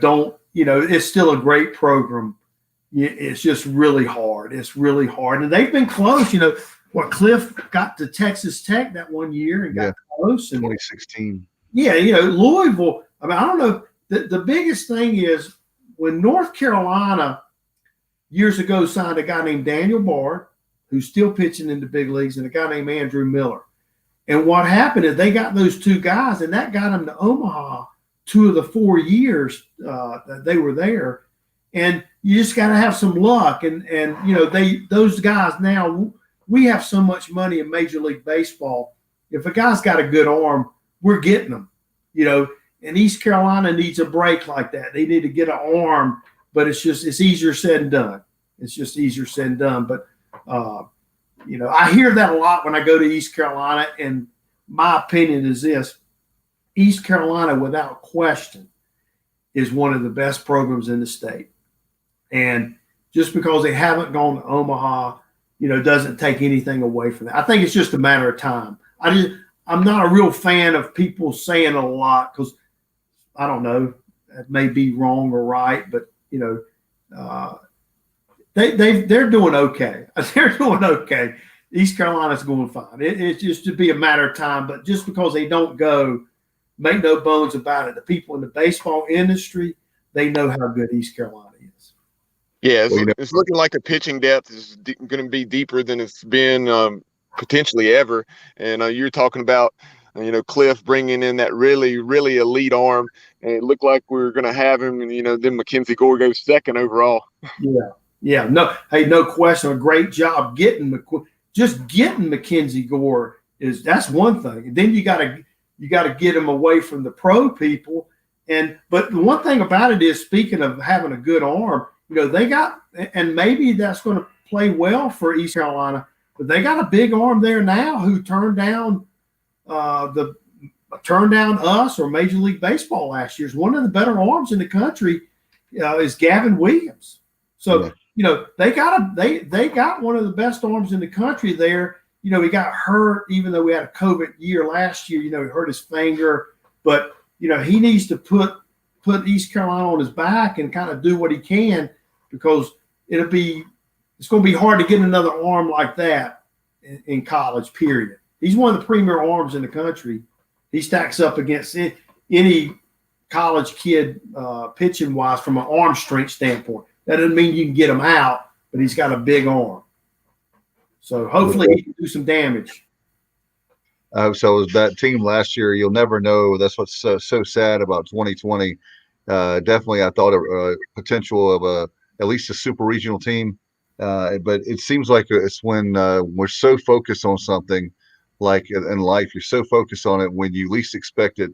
Speaker 5: it's still a great program. It's just really hard. It's really hard. And they've been close, you know. Cliff got to Texas Tech that one year and got close. In
Speaker 2: 2016.
Speaker 5: Yeah, you know, Louisville. I mean, I don't know. The biggest thing is when North Carolina years ago signed a guy named Daniel Bard, who's still pitching in the big leagues, and a guy named Andrew Miller. And what happened is they got those 2 guys, and that got them to Omaha 2 of the 4 years that they were there. And you just got to have some luck. And you know, those guys now, we have so much money in Major League Baseball. If a guy's got a good arm, we're getting them, you know. And East Carolina needs a break like that. They need to get an arm, but it's easier said than done. It's just easier said than done. But, you know, I hear that a lot when I go to East Carolina, and my opinion is this: East Carolina, without question, is one of the best programs in the state. And just because they haven't gone to Omaha, you know, doesn't take anything away from that. I think it's just a matter of time. I'm not a real fan of people saying a lot, because I don't know, it may be wrong or right, but you know, they're doing okay. They're doing okay. East Carolina's going fine. It's just to be a matter of time. But just because they don't go, make no bones about it. The people in the baseball industry, they know how good East Carolina is.
Speaker 4: Yeah, it's looking like the pitching depth is going to be deeper than it's been potentially ever. And you're talking about, you know, Cliff bringing in that really, really elite arm, and it looked like we were going to have him. And you know, then Mackenzie Gore goes 2nd overall.
Speaker 5: Yeah, no question. A great job getting Mackenzie Gore that's one thing. And then you got to get him away from the pro people. But the one thing about it is, speaking of having a good arm, they got, and maybe that's going to play well for East Carolina, but they got a big arm there now who turned down us or Major League Baseball last year. One of the better arms in the country is Gavin Williams. So they got one of the best arms in the country there. He got hurt, even though we had a COVID year last year. He hurt his finger, but he needs to put East Carolina on his back and kind of do what he can, because it's going to be hard to get another arm like that in college, period. He's one of the premier arms in the country. He stacks up against any college kid pitching wise from an arm strength standpoint. That doesn't mean you can get him out, but he's got a big arm. So hopefully he can do some damage.
Speaker 2: So that team last year, you'll never know. That's what's so sad about 2020. Definitely, I thought a potential of at least a super regional team. But it seems like it's when we're so focused on something, like in life, you're so focused on it when you least expect it.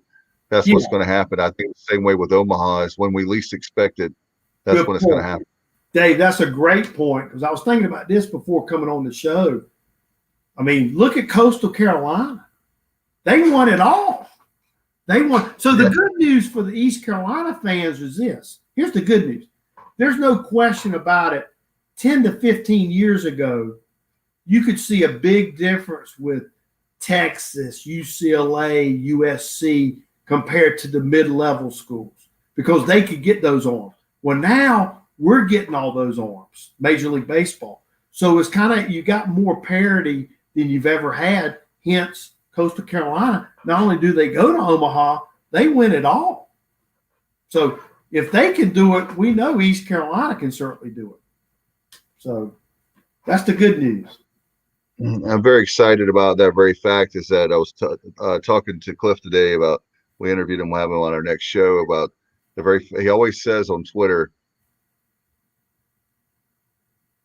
Speaker 2: That's what's going to happen. I think the same way with Omaha is when we least expect it. That's when it's going to happen.
Speaker 5: Dave, that's a great point, because I was thinking about this before coming on the show. I mean, look at Coastal Carolina. They won it all. They won. So the good news for the East Carolina fans is this. Here's the good news. There's no question about it. 10 to 15 years ago, you could see a big difference with Texas, UCLA, USC compared to the mid-level schools, because they could get those arms. Well, now we're getting all those arms, Major League Baseball. So it's kind of, you got more parity than you've ever had. Hence, Coastal Carolina, not only do they go to Omaha, they win it all. So if they can do it, we know East Carolina can certainly do it. So that's the good news.
Speaker 2: I'm very excited about that very fact. Is that I was talking to Cliff today about, we interviewed him, we'll have him on our next show, about he always says on Twitter,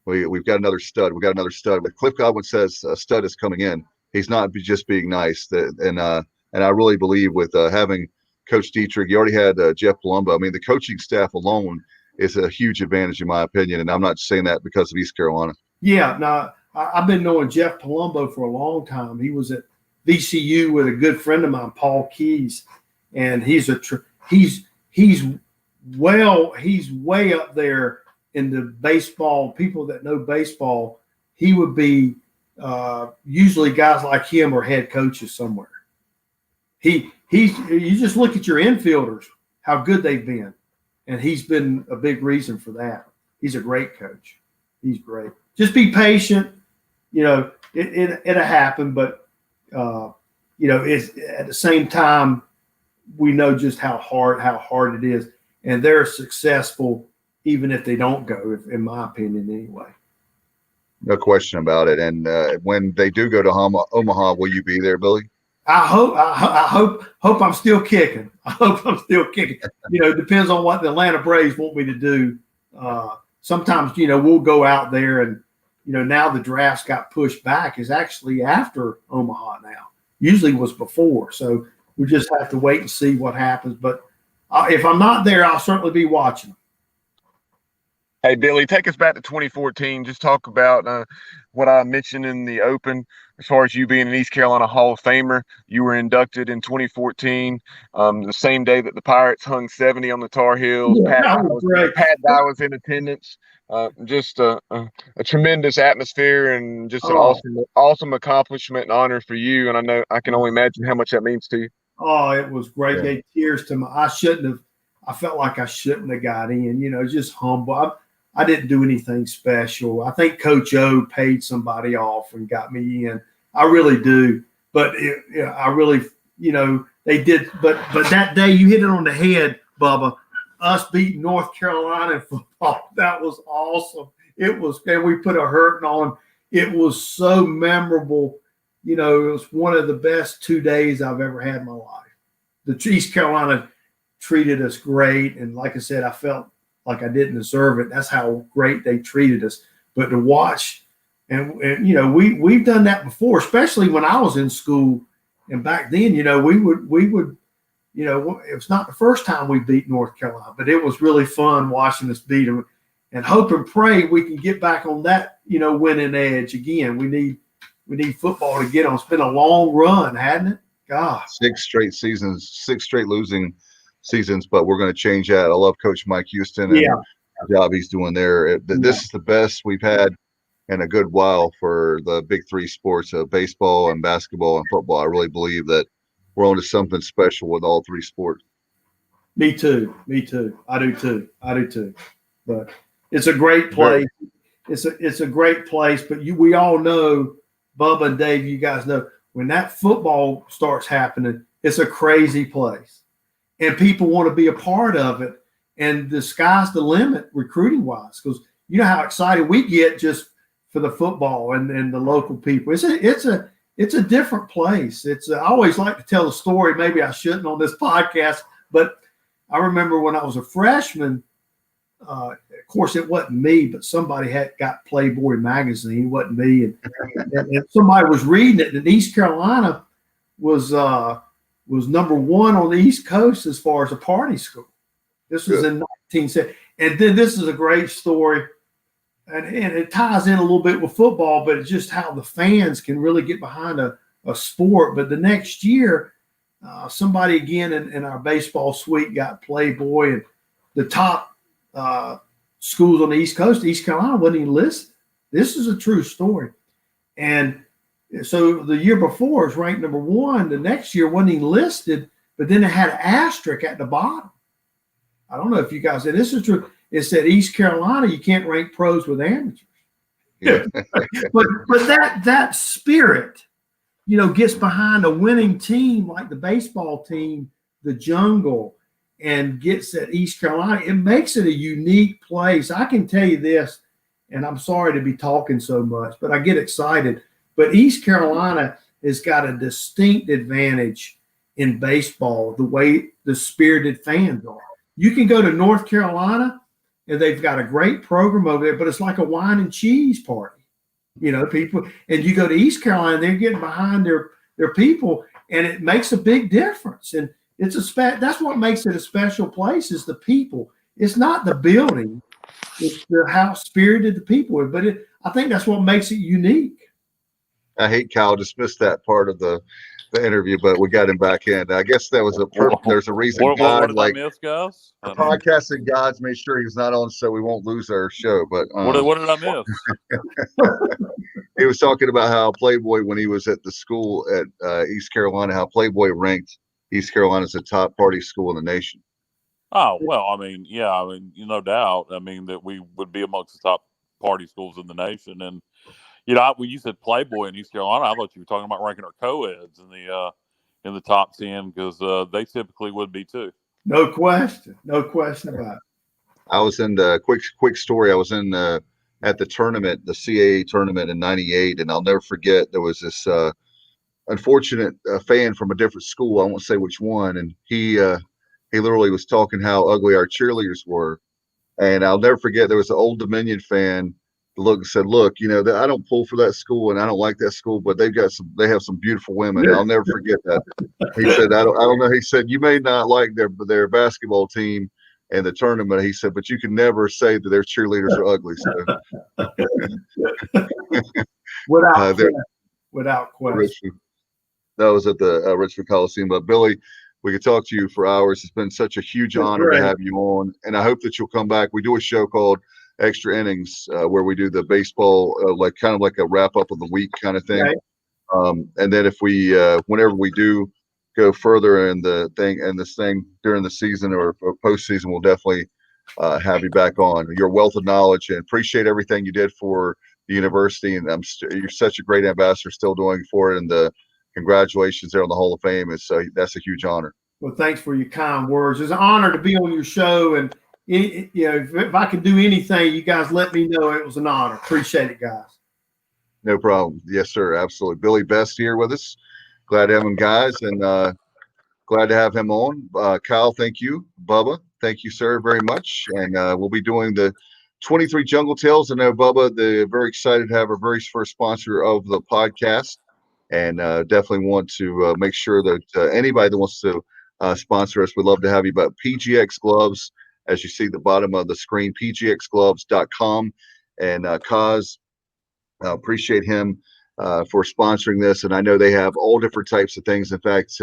Speaker 2: we've got another stud. We got another stud. But Cliff Godwin says a stud is coming in. He's not just being nice. And I really believe with having Coach Dietrich, you already had Jeff Palumbo. I mean, the coaching staff alone is a huge advantage in my opinion. And I'm not saying that because of East Carolina. Yeah,
Speaker 5: no, I've been knowing Jeff Palumbo for a long time. He was at VCU with a good friend of mine, Paul Keys, and he's way up there in the baseball, people that know baseball. He would be usually guys like him are head coaches somewhere. You just look at your infielders, how good they've been, and he's been a big reason for that. He's a great coach. He's great. Just be patient. It'll happen, but it's at the same time, we know just how hard it is, and they're successful even if they don't go, in my opinion, anyway.
Speaker 2: No question about it. And when they do go to Omaha, will you be there, Billy?
Speaker 5: I hope I'm still kicking. I hope I'm still kicking. It depends on what the Atlanta Braves want me to do. Sometimes, we'll go out there, and now the drafts got pushed back. Is actually after Omaha now. Usually was before. So we just have to wait and see what happens. But if I'm not there, I'll certainly be watching them.
Speaker 4: Hey, Billy, take us back to 2014. Just talk about what I mentioned in the open as far as you being an East Carolina Hall of Famer. You were inducted in 2014, the same day that the Pirates hung 70 on the Tar Heels.
Speaker 5: Yeah,
Speaker 4: Pat Dye was in attendance. Just a tremendous atmosphere, and just an awesome accomplishment and honor for you. And I know I can only imagine how much that means to you.
Speaker 5: Oh, it was great. Gave tears to I felt like I shouldn't have got in, just humble. I didn't do anything special. I think Coach O paid somebody off and got me in. I really do. But I really, they did. But that day you hit it on the head, Bubba. Us beating North Carolina in football, that was awesome. It was, and we put a hurting on. It was so memorable. It was one of the best 2 days I've ever had in my life. The East Carolina treated us great, and like I said, I felt like I didn't deserve it. That's how great they treated us. But to watch, and we've done that before, especially when I was in school. And back then, we would, it was not the first time we beat North Carolina, but it was really fun watching us beat them, and hope and pray we can get back on that, winning edge again. We need football to get on. It's been a long run, hadn't it? God,
Speaker 2: 6 straight seasons, 6 straight losing seasons, but we're going to change that. I love Coach Mike Houston and the job he's doing there. This is the best we've had in a good while for the big 3 sports of baseball and basketball and football. I really believe that we're on to something special with all 3 sports.
Speaker 5: Me too. I do too. But it's a great place. It's a great place. But we all know, Bubba and Dave, you guys know, when that football starts happening, it's a crazy place, and people want to be a part of it. And the sky's the limit recruiting wise, because you know how excited we get just for the football and the local people. It's a different place. I always like to tell the story. Maybe I shouldn't on this podcast, but I remember when I was a freshman. Of course, it wasn't me, but somebody had got Playboy magazine. It wasn't me, and somebody was reading it. And East Carolina was number 1 on the East Coast as far as a party school. This was in 1970. And then this is a great story. And it ties in a little bit with football, but it's just how the fans can really get behind a sport. But the next year, somebody again in our baseball suite got Playboy, and the top schools on the East Coast, East Carolina wasn't even listed. This is a true story. And so the year before it was ranked number 1. The next year wasn't even listed, but then it had an asterisk at the bottom. I don't know if you guys said this is true. It said East Carolina, you can't rank pros with amateurs. Yeah. but that spirit, gets behind a winning team like the baseball team, the Jungle, and gets at East Carolina. It makes it a unique place. I can tell you this, and I'm sorry to be talking so much, but I get excited. But East Carolina has got a distinct advantage in baseball, the way the spirited fans are. You can go to North Carolina, and they've got a great program over there, but it's like a wine and cheese party. People, and you go to East Carolina, they're getting behind their people, and it makes a big difference. And that's what makes it a special place, is the people. It's not the building, it's how spirited the people are. But I think that's what makes it unique.
Speaker 2: I hate Kyle dismissed that part of the interview, but we got him back in. I guess that was there's a reason
Speaker 3: what
Speaker 2: God,
Speaker 3: did
Speaker 2: like
Speaker 3: I miss, guys?
Speaker 2: podcasting gods made sure he's not on so we won't lose our show. But
Speaker 3: what did I miss?
Speaker 2: He was talking about how Playboy, when he was at the school at East Carolina, how Playboy ranked East Carolina as a top party school in the nation.
Speaker 3: Oh, well, no doubt. That we would be amongst the top party schools in the nation. And when you said Playboy in East Carolina, I thought you were talking about ranking our co-eds in the top 10, because they typically would be too.
Speaker 5: No question about it.
Speaker 2: I was in the quick story. I was in at the tournament, the CAA tournament in '98, and I'll never forget. There was this unfortunate fan from a different school. I won't say which one, and he literally was talking how ugly our cheerleaders were. And I'll never forget. There was an Old Dominion fan. Said, look, I don't pull for that school and I don't like that school, but they have some beautiful women. And I'll never forget that. He said, I don't know. He said, you may not like their basketball team and the tournament. He said, but you can never say that their cheerleaders are ugly. So
Speaker 5: without question.
Speaker 2: Richmond. That was at the Richmond Coliseum. But Billy, we could talk to you for hours. It's been such a huge honor to have you on. And I hope that you'll come back. We do a show called Extra Innings where we do the baseball kind of like a wrap up of the week kind of thing. Right. And then if we whenever we do go further in this thing during the season or postseason, we'll definitely have you back on. Your wealth of knowledge, and appreciate everything you did for the university, and you're such a great ambassador still doing for it, and the congratulations there on the Hall of Fame. That's a huge honor.
Speaker 5: Well, thanks for your kind words. It's an honor to be on your show, and if I can do anything, you guys let me know. It was an honor. Appreciate it, guys.
Speaker 2: No problem. Yes, sir. Absolutely. Billy Best here with us. Glad to have him, guys, and glad to have him on. Kyle, thank you. Bubba, Thank you, sir, very much. And we'll be doing the 23 Jungle Tales. I know, Bubba, they're very excited to have our very first sponsor of the podcast. And definitely want to make sure that anybody that wants to sponsor us, we'd love to have you. But PGX Gloves, as you see at the bottom of the screen, pgxgloves.com. And Kaz, appreciate him for sponsoring this. And I know they have all different types of things. In fact,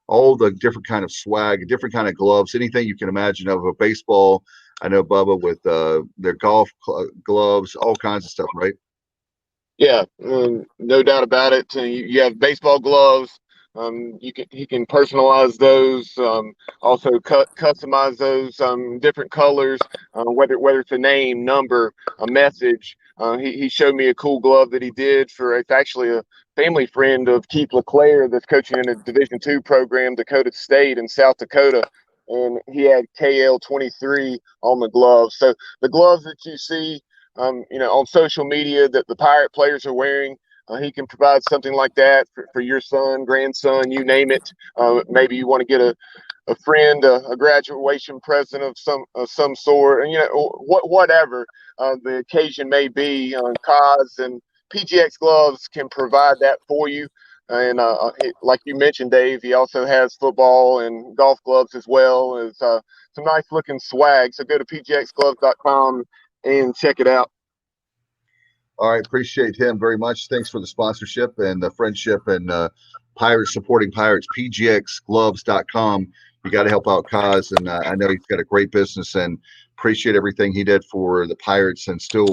Speaker 2: all the different kind of swag, different kind of gloves, anything you can imagine of a baseball. I know, Bubba, with their golf gloves, all kinds of stuff, right?
Speaker 4: Yeah, no doubt about it. You have baseball gloves. He can personalize those. Also customize those different colors. Whether it's a name, number, a message. He showed me a cool glove that he did for. It's actually a family friend of Keith LeClaire that's coaching in a Division II program, Dakota State in South Dakota. And he had KL23 on the gloves. So the gloves that you see, on social media that the Pirate players are wearing, he can provide something like that for your son, grandson, you name it. Maybe you want to get a friend, a graduation present of some sort, and whatever the occasion may be. Kaz and PGX Gloves can provide that for you. And like you mentioned, Dave, he also has football and golf gloves as well as some nice looking swag. So go to pgxgloves.com and check it out.
Speaker 2: All right, appreciate him very much. Thanks for the sponsorship and the friendship and Pirates supporting Pirates. pgxgloves.com. You got to help out Kaz, and I know he's got a great business and appreciate everything he did for the Pirates and still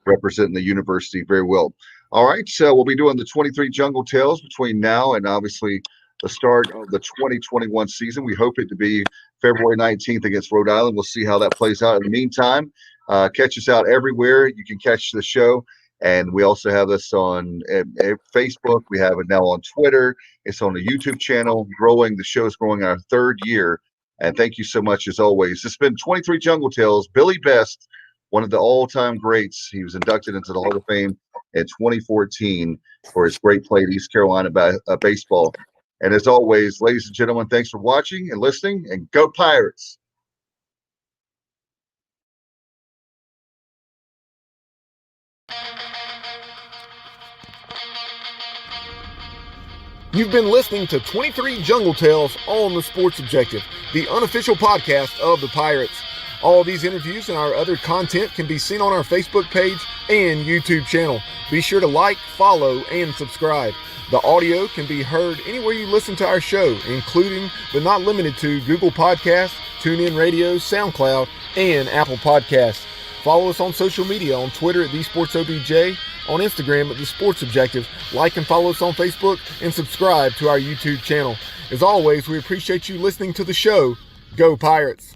Speaker 2: representing the university very well. All right, so we'll be doing the 23 Jungle Tales between now and obviously the start of the 2021 season. We hope it to be February 19th against Rhode Island. We'll see how that plays out. In the meantime, catch us out everywhere. You can catch the show. And we also have this on Facebook. We have it now on Twitter. It's on the YouTube channel, growing. The show is growing our third year. And thank you so much, as always. It's been 23 Jungle Tales. Billy Best, one of the all-time greats. He was inducted into the Hall of Fame in 2014 for his great play at East Carolina baseball. And as always, ladies and gentlemen, thanks for watching and listening, and go Pirates.
Speaker 1: You've been listening to 23 Jungle Tales on the Sports Objective, the unofficial podcast of the Pirates. All these interviews and our other content can be seen on our Facebook page and YouTube channel. Be sure to like, follow, and subscribe. The audio can be heard anywhere you listen to our show, including but not limited to Google Podcasts, TuneIn Radio, SoundCloud, and Apple Podcasts. Follow us on social media, on Twitter at TheSportsOBJ, on Instagram at The Sports Objective. Like and follow us on Facebook, and subscribe to our YouTube channel. As always, we appreciate you listening to the show. Go Pirates!